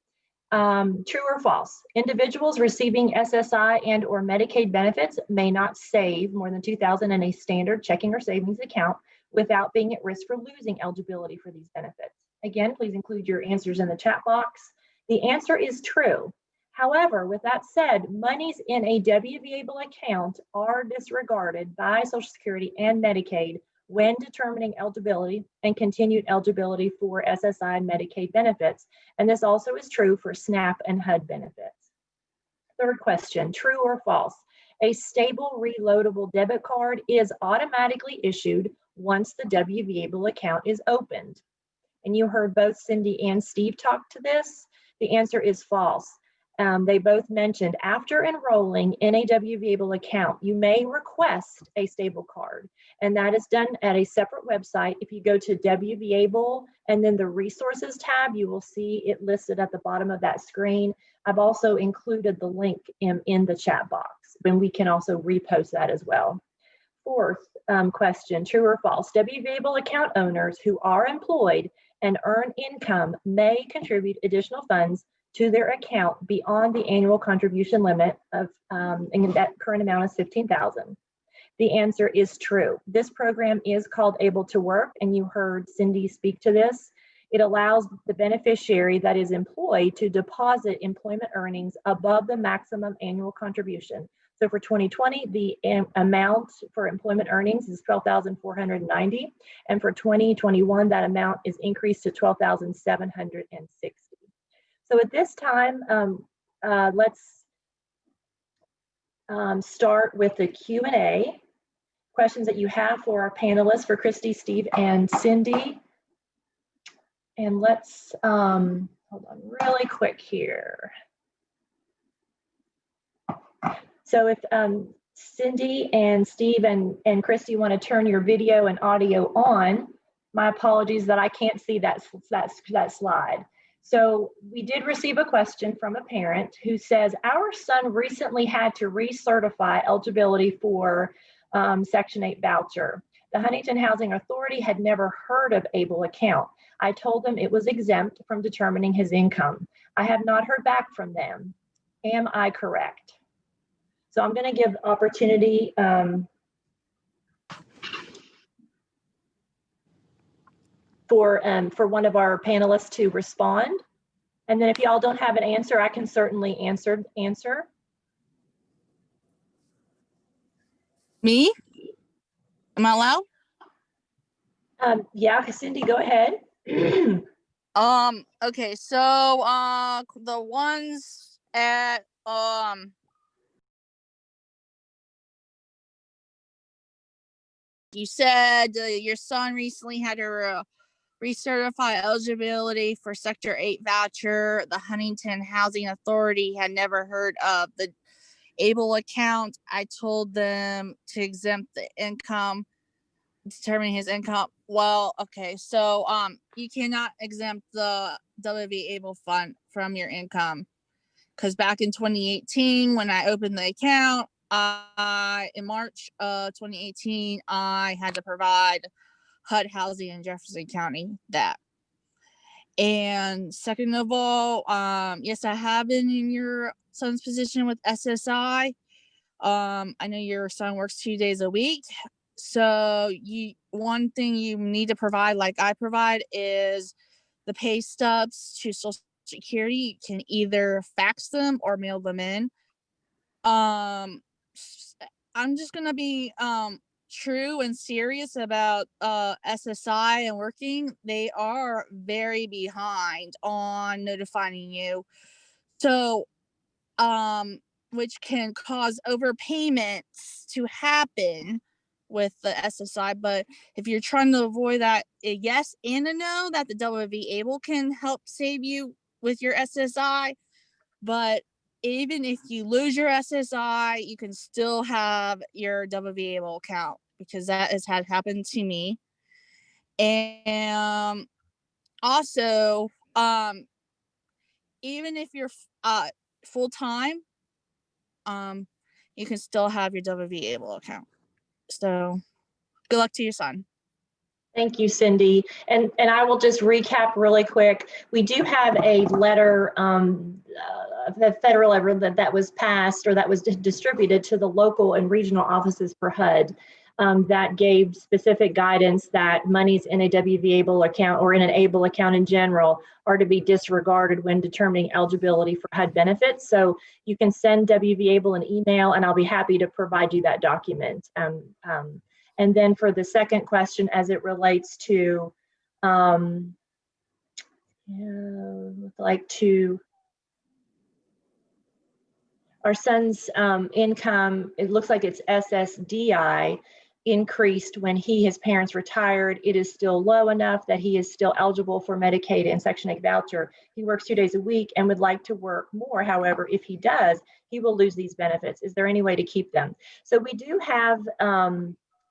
true or false? Individuals receiving SSI and or Medicaid benefits may not save more than $2,000 in a standard checking or savings account without being at risk for losing eligibility for these benefits. Again, please include your answers in the chat box. The answer is true. However, with that said, monies in a WVABLE account are disregarded by Social Security and Medicaid when determining eligibility and continued eligibility for SSI and Medicaid benefits. And this also is true for SNAP and HUD benefits. Third question, true or false? A stable reloadable debit card is automatically issued once the WVABLE account is opened. And you heard both Cindy and Steve talk to this. The answer is false. They both mentioned after enrolling in a WVABLE account, you may request a stable card, and that is done at a separate website. If you go to WVABLE and then the resources tab, you will see it listed at the bottom of that screen. I've also included the link in the chat box, and we can also repost that as well. Fourth question, true or false? WVABLE account owners who are employed and earn income may contribute additional funds to their account beyond the annual contribution limit of, and that current amount is $15,000. The answer is true. This program is called Able to Work, and you heard Cindy speak to this. It allows the beneficiary that is employed to deposit employment earnings above the maximum annual contribution. So for 2020, the amount for employment earnings is $12,490, and for 2021, that amount is increased to $12,760. So at this time, let's start with the Q&A. Questions that you have for our panelists, for Christy, Steve, and Cindy. And let's, hold on really quick here. So if Cindy and Steve and Christy want to turn your video and audio on, my apologies that I can't see that slide. So we did receive a question from a parent who says, our son recently had to recertify eligibility for Section 8 voucher. The Huntington Housing Authority had never heard of ABLE account. I told them it was exempt from determining his income. I have not heard back from them. Am I correct? So I'm going to give opportunity for one of our panelists to respond. And then if y'all don't have an answer, I can certainly answer. Me? Am I allowed? Yeah, Cindy, go ahead. Okay, so the ones at you said your son recently had to recertify eligibility for Sector 8 voucher. The Huntington Housing Authority had never heard of the ABLE account. I told them to exempt the income, determining his income. Well, okay, so you cannot exempt the WVABLE fund from your income, because back in 2018 when I opened the account, in March of 2018, I had to provide HUD housing in Jefferson County that. And second of all, yes, I have been in your son's position with SSI. I know your son works 2 days a week. So one thing you need to provide, like I provide, is the pay stubs to Social Security. You can either fax them or mail them in. I'm just gonna be true and serious about SSI and working. They are very behind on notifying you. So which can cause overpayments to happen with the SSI. But if you're trying to avoid that, a yes and a no, that the WVABLE can help save you with your SSI. But even if you lose your SSI, you can still have your WVABLE account, because that has had happened to me. And also, even if you're full time, you can still have your WVABLE account. So good luck to your son. Thank you, Cindy. And I will just recap really quick. We do have a letter, the federal letter that was passed or that was distributed to the local and regional offices for HUD that gave specific guidance that monies in a WVABLE account or in an ABLE account in general are to be disregarded when determining eligibility for HUD benefits. So you can send WVABLE an email and I'll be happy to provide you that document. And then for the second question, as it relates to, our son's income, it looks like it's SSDI increased when his parents retired. It is still low enough that he is still eligible for Medicaid and Section 8 voucher. He works 2 days a week and would like to work more. However, if he does, he will lose these benefits. Is there any way to keep them? So we do have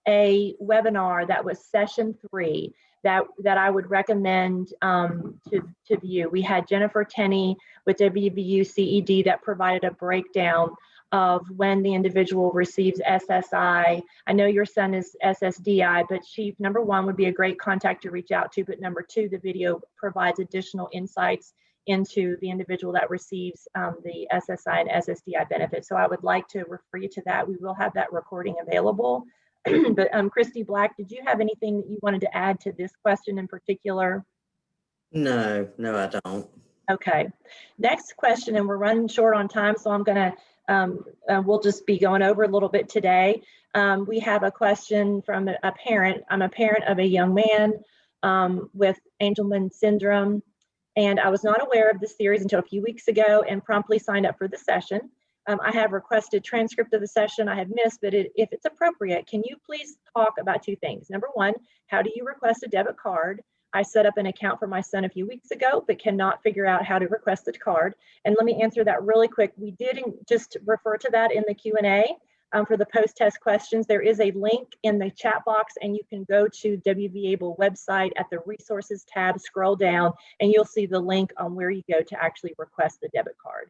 a webinar that was session 3 that I would recommend to view. We had Jennifer Tenney with WVU CED that provided a breakdown of when the individual receives SSI. I know your son is SSDI, but she, number one, would be a great contact to reach out to, but number 2, the video provides additional insights into the individual that receives the SSI and SSDI benefits. So I would like to refer you to that. We will have that recording available. But Christy Black, did you have anything that you wanted to add to this question in particular? No, I don't. Okay. Next question, and we're running short on time, so I'm going to, we'll just be going over a little bit today. We have a question from a parent. I'm a parent of a young man with Angelman syndrome, and I was not aware of this series until a few weeks ago and promptly signed up for the session. I have requested transcript of the session I have missed, but if it's appropriate, can you please talk about 2 things? Number 1, how do you request a debit card? I set up an account for my son a few weeks ago, but cannot figure out how to request the card. And let me answer that really quick. We did just refer to that in the Q&A for the post-test questions. There is a link in the chat box, and you can go to WVABLE website at the resources tab, scroll down, and you'll see the link on where you go to actually request the debit card.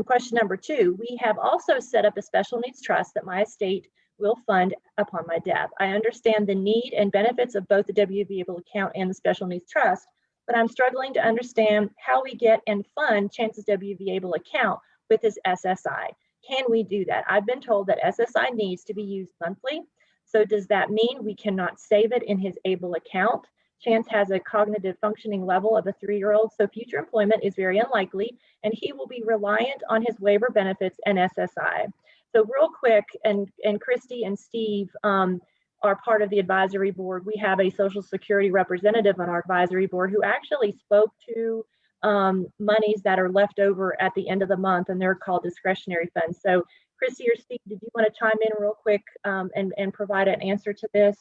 Question number 2, we have also set up a special needs trust that my estate will fund upon my death. I understand the need and benefits of both the WVABLE account and the special needs trust, but I'm struggling to understand how we get and fund Chance's WVABLE account with his SSI. Can we do that? I've been told that SSI needs to be used monthly. So does that mean we cannot save it in his ABLE account? Chance has a cognitive functioning level of a 3-year-old, so future employment is very unlikely, and he will be reliant on his waiver benefits and SSI. So real quick, and Christy and Steve are part of the advisory board. We have a Social Security representative on our advisory board who actually spoke to monies that are left over at the end of the month, and they're called discretionary funds. So Christy or Steve, did you want to chime in real quick and provide an answer to this?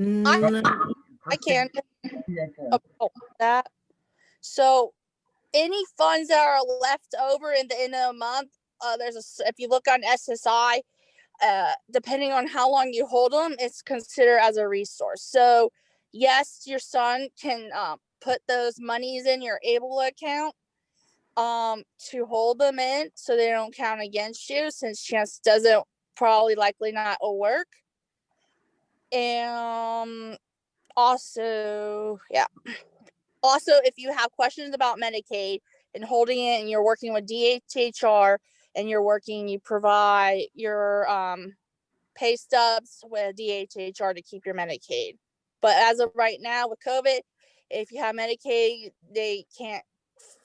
I can. That. So any funds that are left over in the end of the month, if you look on SSI, depending on how long you hold them, it's considered as a resource. So yes, your son can put those monies in your ABLE account to hold them in so they don't count against you, since Chance doesn't likely not work. And also, if you have questions about Medicaid and holding it, and you're working with DHHR and you provide your pay stubs with DHHR to keep your Medicaid. But as of right now with COVID, if you have Medicaid, they can't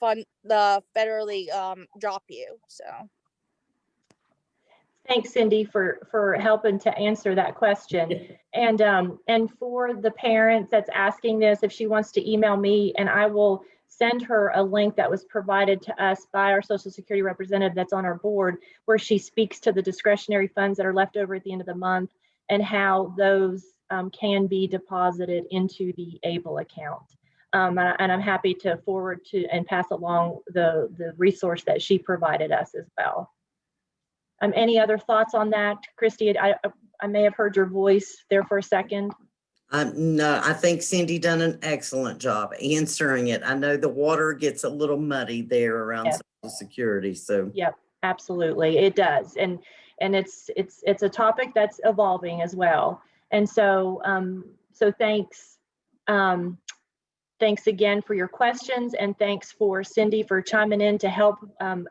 federally drop you. So Thanks, Cindy, for helping to answer that question. And for the parent that's asking this, if she wants to email me, and I will send her a link that was provided to us by our Social Security representative that's on our board, where she speaks to the discretionary funds that are left over at the end of the month and how those can be deposited into the ABLE account. And I'm happy to forward to and pass along the resource that she provided us as well. Any other thoughts on that, Christy? I may have heard your voice there for a second. No, I think Cindy done an excellent job answering it. I know the water gets a little muddy there around Social Security, so. Yep, absolutely, it does, and it's a topic that's evolving as well. And so so thanks again for your questions, and thanks for Cindy for chiming in to help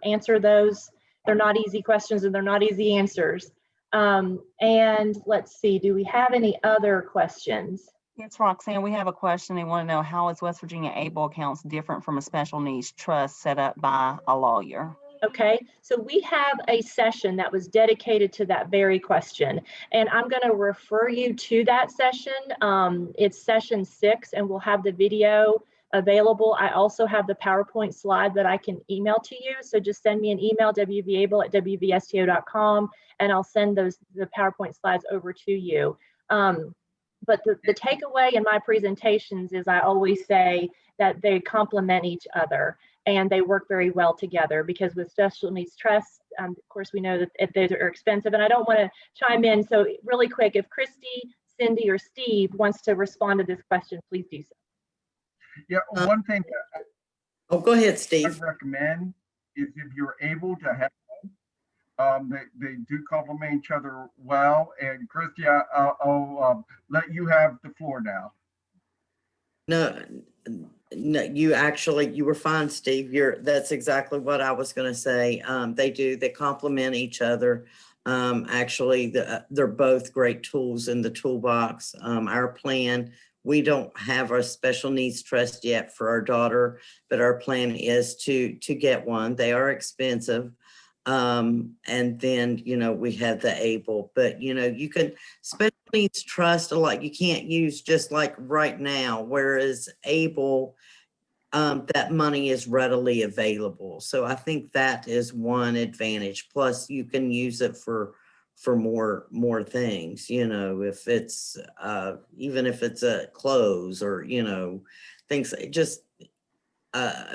answer those. They're not easy questions and they're not easy answers. And let's see, do we have any other questions? Yes, Roxanne, we have a question. They want to know, how is West Virginia ABLE accounts different from a special needs trust set up by a lawyer? Okay, so we have a session that was dedicated to that very question, and I'm going to refer you to that session. It's session 6, and we'll have the video available. I also have the PowerPoint slide that I can email to you. So just send me an email, wvable@wvsto.com, and I'll send the PowerPoint slides over to you. But the takeaway in my presentations is I always say that they complement each other and they work very well together, because with special needs trusts, of course, we know that those are expensive, and I don't want to chime in. So really quick, if Christy, Cindy, or Steve wants to respond to this question, please do so. Yeah, one thing Oh, go ahead, I Steve. recommend is if you're able to have they do complement each other well. And Christy, I'll let you have the floor now. No, you were fine, Steve. That's exactly what I was going to say. They complement each other. Actually, they're both great tools in the toolbox. Our plan, we don't have a special needs trust yet for our daughter, but our plan is to get one. They are expensive. And then, we have the ABLE, but you can special needs trust a lot. You can't use just like right now, whereas ABLE, that money is readily available. So I think that is one advantage. Plus you can use it for more things, if it's, even if it's a clothes or, things just,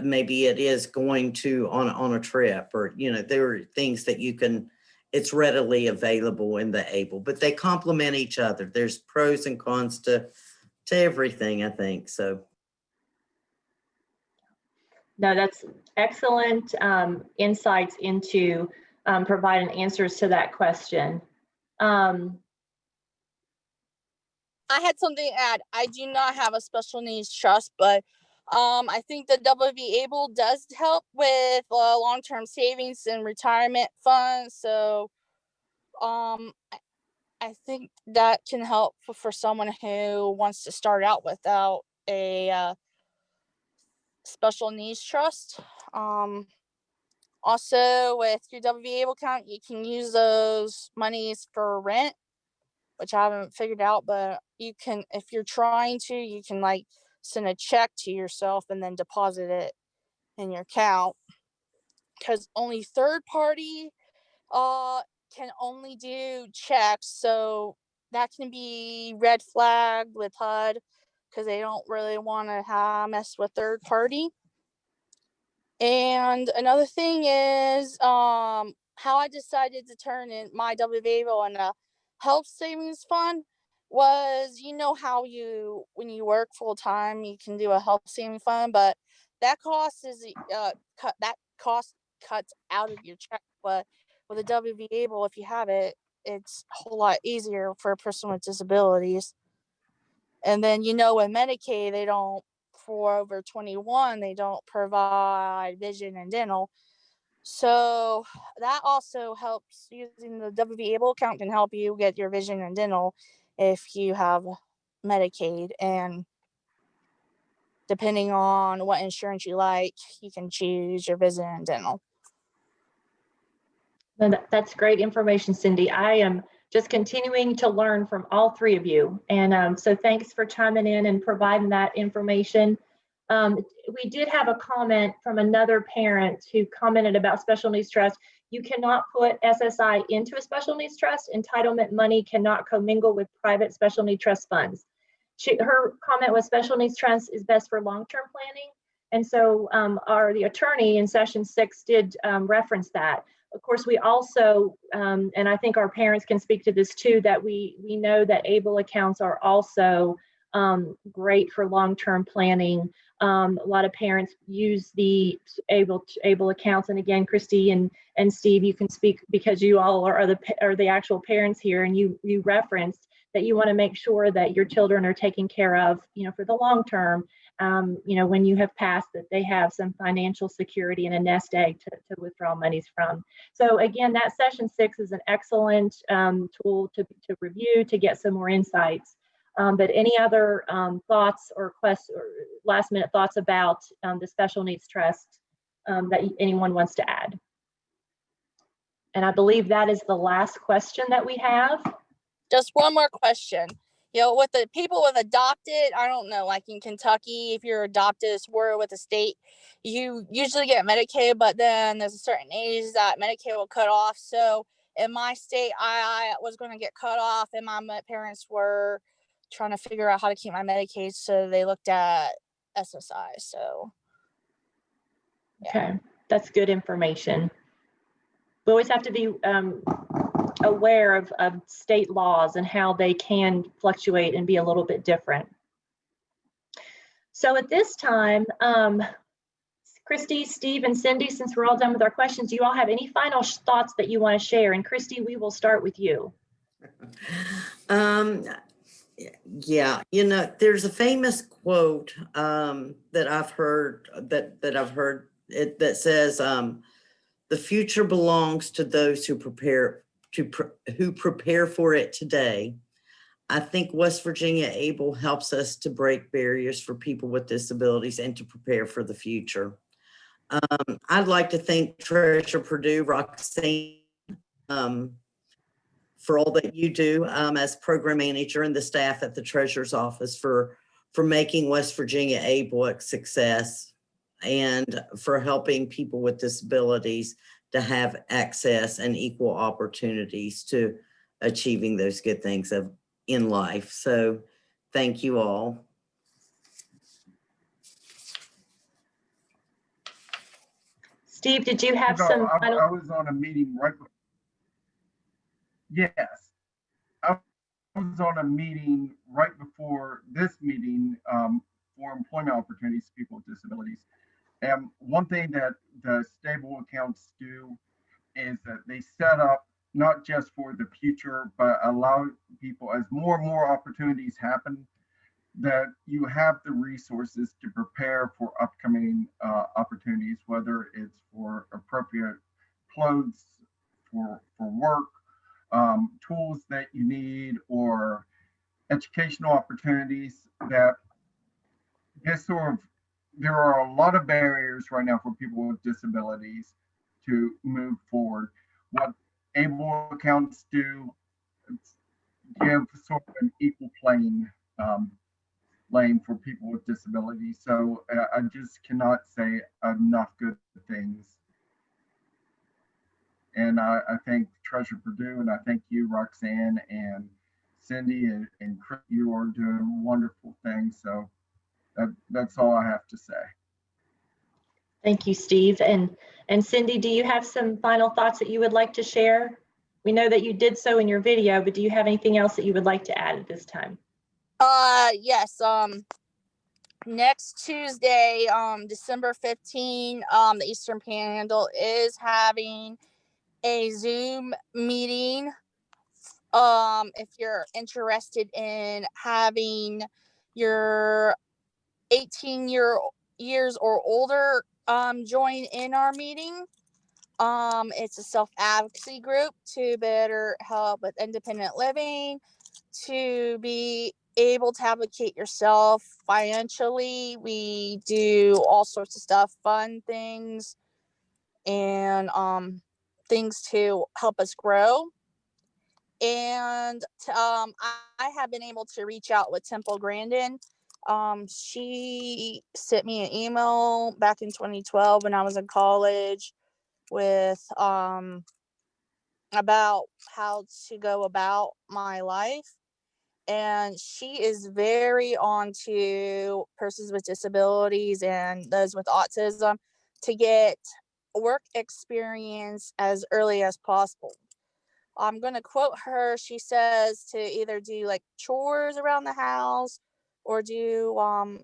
maybe it is going to on a trip, or there are things that it's readily available in the ABLE, but they complement each other. There's pros and cons to everything, I think. So No, that's excellent insights into providing answers to that question. I had something to add. I do not have a special needs trust, but I think the WVABLE does help with long-term savings and retirement funds. So I think that can help for someone who wants to start out without a special needs trust. Also, with your WVABLE account, you can use those monies for rent, which I haven't figured out, but you can, if you're trying to, you can like send a check to yourself and then deposit it in your account, because only third party can only do checks. So that can be red flagged with HUD, because they don't really want to mess with third party. And another thing is how I decided to turn in my WVABLE and a health savings fund was, how when you work full time, you can do a health savings fund, but that cost is that cost cuts out of your check. But with a WVABLE, if you have it, it's a whole lot easier for a person with disabilities. And then, with Medicaid, they don't, for over 21, they don't provide vision and dental. So that also helps. Using the WVABLE account can help you get your vision and dental if you have Medicaid. And depending on what insurance you like, you can choose your vision and dental. That's great information, Cindy. I am just continuing to learn from all three of you. And so thanks for chiming in and providing that information. We did have a comment from another parent who commented about special needs trust. You cannot put SSI into a special needs trust. Entitlement money cannot commingle with private special need trust funds. Her comment was special needs trust is best for long-term planning. And so the attorney in session 6 did reference that. Of course, we also, and I think our parents can speak to this too, that we know that ABLE accounts are also great for long-term planning. A lot of parents use the ABLE accounts. And again, Christy and Steve, you can speak because you all are the actual parents here, and you referenced that you want to make sure that your children are taken care of, for the long term. When you have passed, that they have some financial security and a nest egg to withdraw monies from. So again, that session 6 is an excellent tool to review, to get some more insights. But any other thoughts or last minute thoughts about the special needs trust that anyone wants to add? And I believe that is the last question that we have. Just one more question. With the people with adopted, I don't know, like in Kentucky, if you're adopted or with the state, you usually get Medicaid, but then there's a certain age that Medicaid will cut off. So in my state, I was going to get cut off, and my parents were trying to figure out how to keep my Medicaid, so they looked at SSI. So yeah. Okay, that's good information. We always have to be aware of state laws and how they can fluctuate and be a little bit different. So at this time, Christy, Steve, and Cindy, since we're all done with our questions, do you all have any final thoughts that you want to share? And Christy, we will start with you. Yeah, there's a famous quote that I've heard that says, "The future belongs to those who prepare for it today." I think West Virginia ABLE helps us to break barriers for people with disabilities and to prepare for the future. I'd like to thank Treasurer Purdue, Roxanne, for all that you do as program manager, and the staff at the Treasurer's office for making West Virginia ABLE a success, and for helping people with disabilities to have access and equal opportunities to achieving those good things in life. So thank you all. Steve, did you have some final? I was on a meeting right before. Yes. I was on a meeting right before this meeting for employment opportunities for people with disabilities. And one thing that the stable accounts do is that they set up not just for the future, but allow people, as more and more opportunities happen, that you have the resources to prepare for upcoming opportunities, whether it's for appropriate clothes for work, tools that you need, or educational opportunities. That there are a lot of barriers right now for people with disabilities to move forward. What ABLE accounts do give sort of an equal playing lane for people with disabilities. So I just cannot say enough good things. And I thank Treasurer Purdue, and I thank you, Roxanne and Cindy and Chris. You are doing wonderful things. So that's all I have to say. Thank you, Steve. And Cindy, do you have some final thoughts that you would like to share? We know that you did so in your video, but do you have anything else that you would like to add at this time? Yes. Next Tuesday, December 15, the Eastern Panhandle is having a Zoom meeting. If you're interested in having your 18 years or older join in our meeting. It's a self-advocacy group to better help with independent living, to be able to advocate yourself financially. We do all sorts of stuff, fun things, and things to help us grow. And I have been able to reach out with Temple Grandin. She sent me an email back in 2012 when I was in college with about how to go about my life. And she is very on to persons with disabilities and those with autism to get work experience as early as possible. I'm going to quote her. She says to either do like chores around the house or do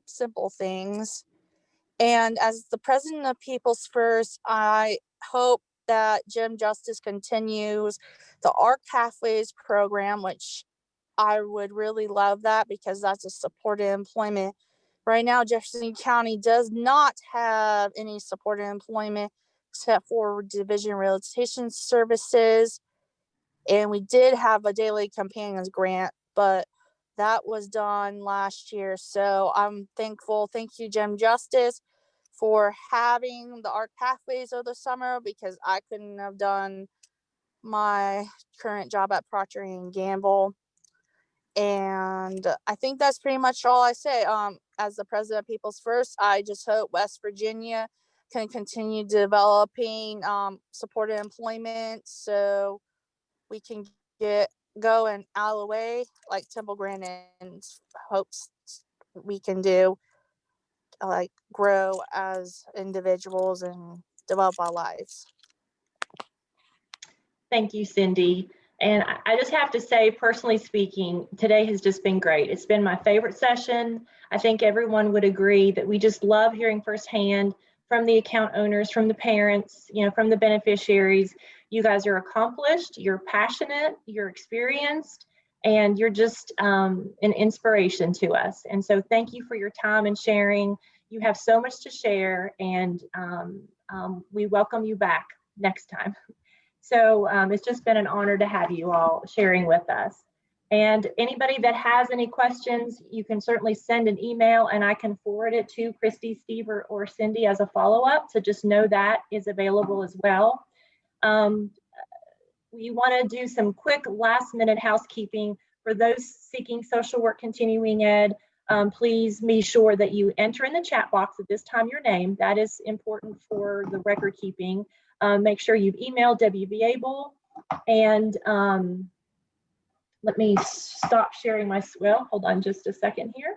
simple things. And as the president of People's First, I hope that Jim Justice continues the ARC Pathways program, which I would really love that because that's a supported employment. Right now, Jefferson County does not have any supported employment except for division rehabilitation services. And we did have a daily companions grant, but that was done last year. So I'm thankful. Thank you, Jim Justice, for having the ARC Pathways over the summer because I couldn't have done my current job at Procter & Gamble. And I think that's pretty much all I say. As the president of People's First, I just hope West Virginia can continue developing supported employment so we can get going out of the way like Temple Grandin hopes we can do, like grow as individuals and develop our lives. Thank you, Cindy. And I just have to say, personally speaking, today has just been great. It's been my favorite session. I think everyone would agree that we just love hearing firsthand from the account owners, from the parents, from the beneficiaries. You guys are accomplished, you're passionate, you're experienced, and you're just an inspiration to us. And so thank you for your time and sharing. You have so much to share, and we welcome you back next time. So it's just been an honor to have you all sharing with us. And anybody that has any questions, you can certainly send an email and I can forward it to Christy, Steve, or Cindy as a follow-up. So just know that is available as well. We want to do some quick last-minute housekeeping for those seeking social work continuing ed. Please be sure that you enter in the chat box at this time your name. That is important for the record keeping. Make sure you've emailed WVABLE, and let me stop sharing my, well, hold on just a second here.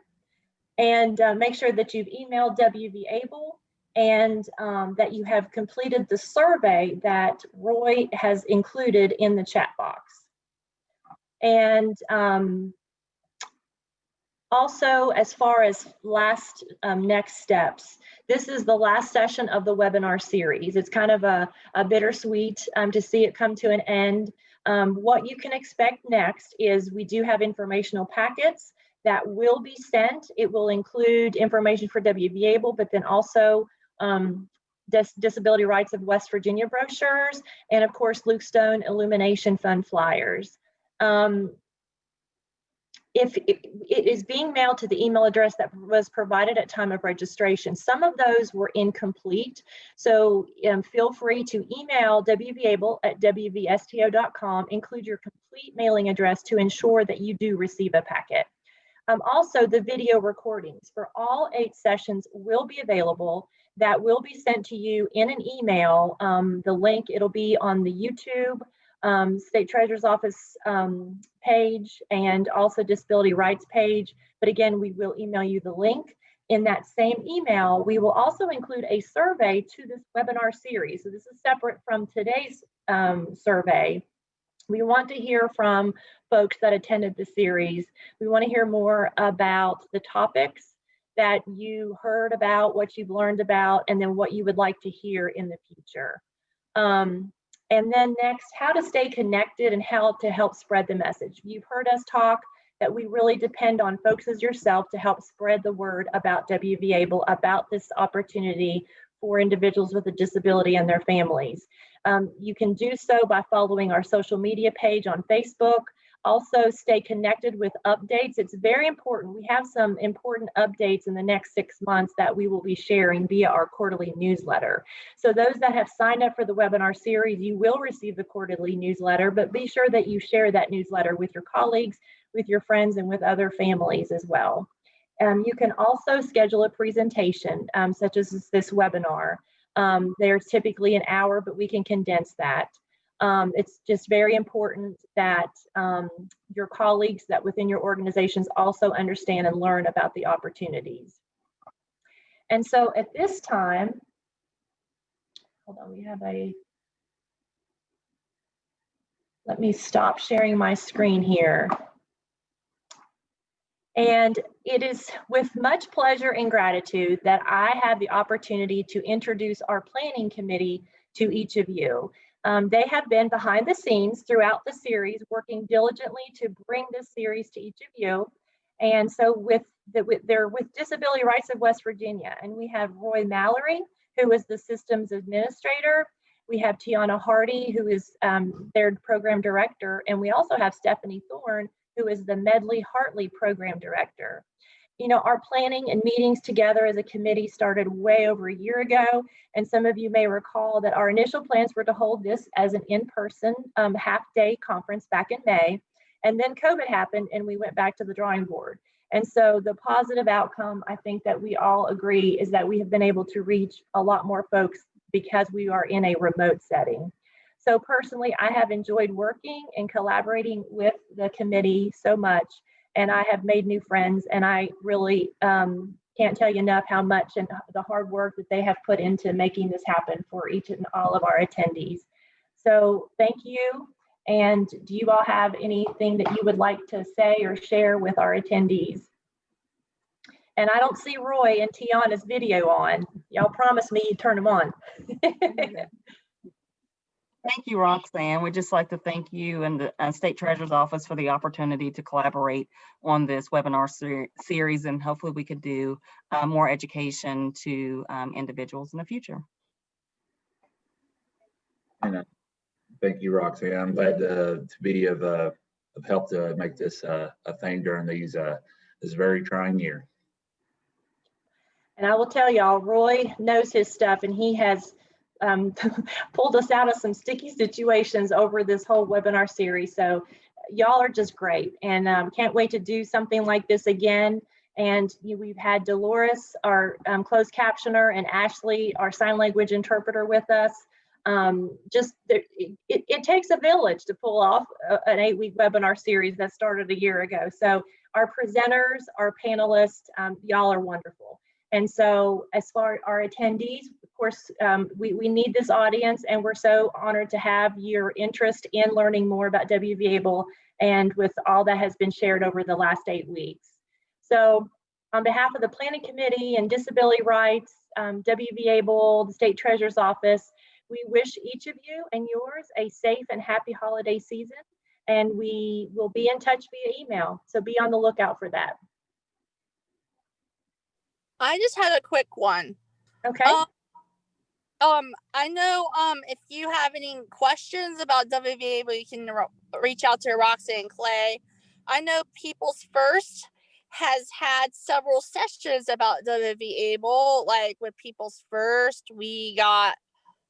And make sure that you've emailed WVABLE and that you have completed the survey that Roy has included in the chat box. And also, as far as last next steps, this is the last session of the webinar series. It's kind of a bittersweet to see it come to an end. What you can expect next is we do have informational packets that will be sent. It will include information for WVABLE, but then also Disability Rights of West Virginia brochures, and of course, Luke Stone Illumination Fund flyers. If it is being mailed to the email address that was provided at time of registration, some of those were incomplete. So feel free to email WVABLE at wvsto.com, include your complete mailing address to ensure that you do receive a packet. Also, the video recordings for all 8 sessions will be available. That will be sent to you in an email. The link, it'll be on the YouTube State Treasurer's Office page and also Disability Rights page. But again, we will email you the link. In that same email, we will also include a survey to this webinar series. So this is separate from today's survey. We want to hear from folks that attended the series. We want to hear more about the topics that you heard about, what you've learned about, and then what you would like to hear in the future. And then next, how to stay connected and how to help spread the message. You've heard us talk that we really depend on folks as yourself to help spread the word about WVABLE, about this opportunity for individuals with a disability and their families. You can do so by following our social media page on Facebook. Also, stay connected with updates. It's very important. We have some important updates in the next 6 months that we will be sharing via our quarterly newsletter. So those that have signed up for the webinar series, you will receive the quarterly newsletter, but be sure that you share that newsletter with your colleagues, with your friends, and with other families as well. You can also schedule a presentation, such as this webinar. There's typically an hour, but we can condense that. It's just very important that your colleagues that within your organizations also understand and learn about the opportunities. And so at this time, hold on, let me stop sharing my screen here. And it is with much pleasure and gratitude that I have the opportunity to introduce our planning committee to each of you. They have been behind the scenes throughout the series, working diligently to bring this series to each of you. And so they're with Disability Rights of West Virginia. And we have Roy Mallory, who is the systems administrator. We have Tiana Hardy, who is their program director. And we also have Stephanie Thorne, who is the Medley Hartley program director. You know, our planning and meetings together as a committee started way over a year ago. And some of you may recall that our initial plans were to hold this as an in-person half-day conference back in May. And then COVID happened and we went back to the drawing board. And so the positive outcome, I think that we all agree, is that we have been able to reach a lot more folks because we are in a remote setting. So personally, I have enjoyed working and collaborating with the committee so much, and I have made new friends, and I really can't tell you enough how much and the hard work that they have put into making this happen for each and all of our attendees. So thank you. And do you all have anything that you would like to say or share with our attendees? And I don't see Roy and Tiana's video on. Y'all promised me you'd turn them on. Thank you, Roxanne. We'd just like to thank you and the State Treasurer's Office for the opportunity to collaborate on this webinar series, and hopefully we could do more education to individuals in the future. And thank you, Roxanne. I'm glad to be of help to make this a thing during this very trying year. And I will tell y'all, Roy knows his stuff, and he has pulled us out of some sticky situations over this whole webinar series. So y'all are just great, and can't wait to do something like this again. And we've had Dolores, our closed captioner, and Ashley, our sign language interpreter, with us. It takes a village to pull off an 8-week webinar series that started a year ago. So our presenters, our panelists, y'all are wonderful. And so as far as our attendees, of course, we need this audience, and we're so honored to have your interest in learning more about WVABLE and with all that has been shared over the last 8 weeks. So on behalf of the Planning Committee and Disability Rights, WVABLE, the State Treasurer's Office, we wish each of you and yours a safe and happy holiday season, and we will be in touch via email. So be on the lookout for that. I just had a quick one. Okay. I know if you have any questions about WVABLE, you can reach out to Roxanne Clay. I know People's First has had several sessions about WVABLE. Like with People's First, we got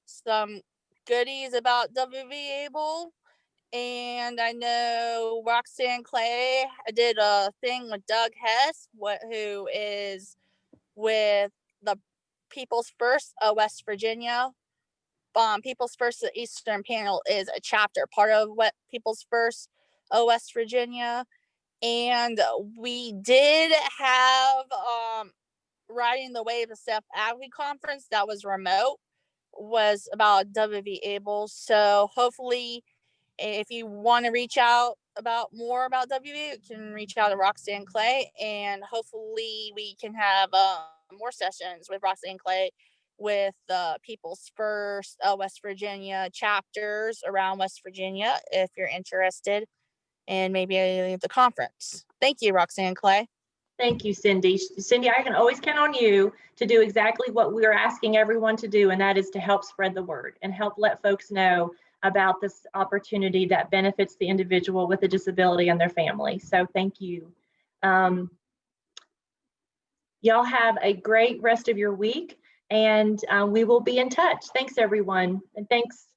some goodies about WVABLE. And I know Roxanne Clay did a thing with Doug Hess, who is with the People's First of West Virginia. People's First the Eastern Panel is a chapter, part of what People's First of West Virginia. And we did have Riding the Wave of Self Advocacy Conference that was remote, was about WVABLE. So hopefully, if you want to reach out about more about WVABLE, you can reach out to Roxanne Clay, and hopefully we can have more sessions with Roxanne Clay with the People's First West Virginia chapters around West Virginia, if you're interested, and maybe the conference. Thank you, Roxanne Clay. Thank you, Cindy. Cindy, I can always count on you to do exactly what we're asking everyone to do, and that is to help spread the word and help let folks know about this opportunity that benefits the individual with a disability and their family. So thank you. Y'all have a great rest of your week, and we will be in touch. Thanks, everyone. And thanks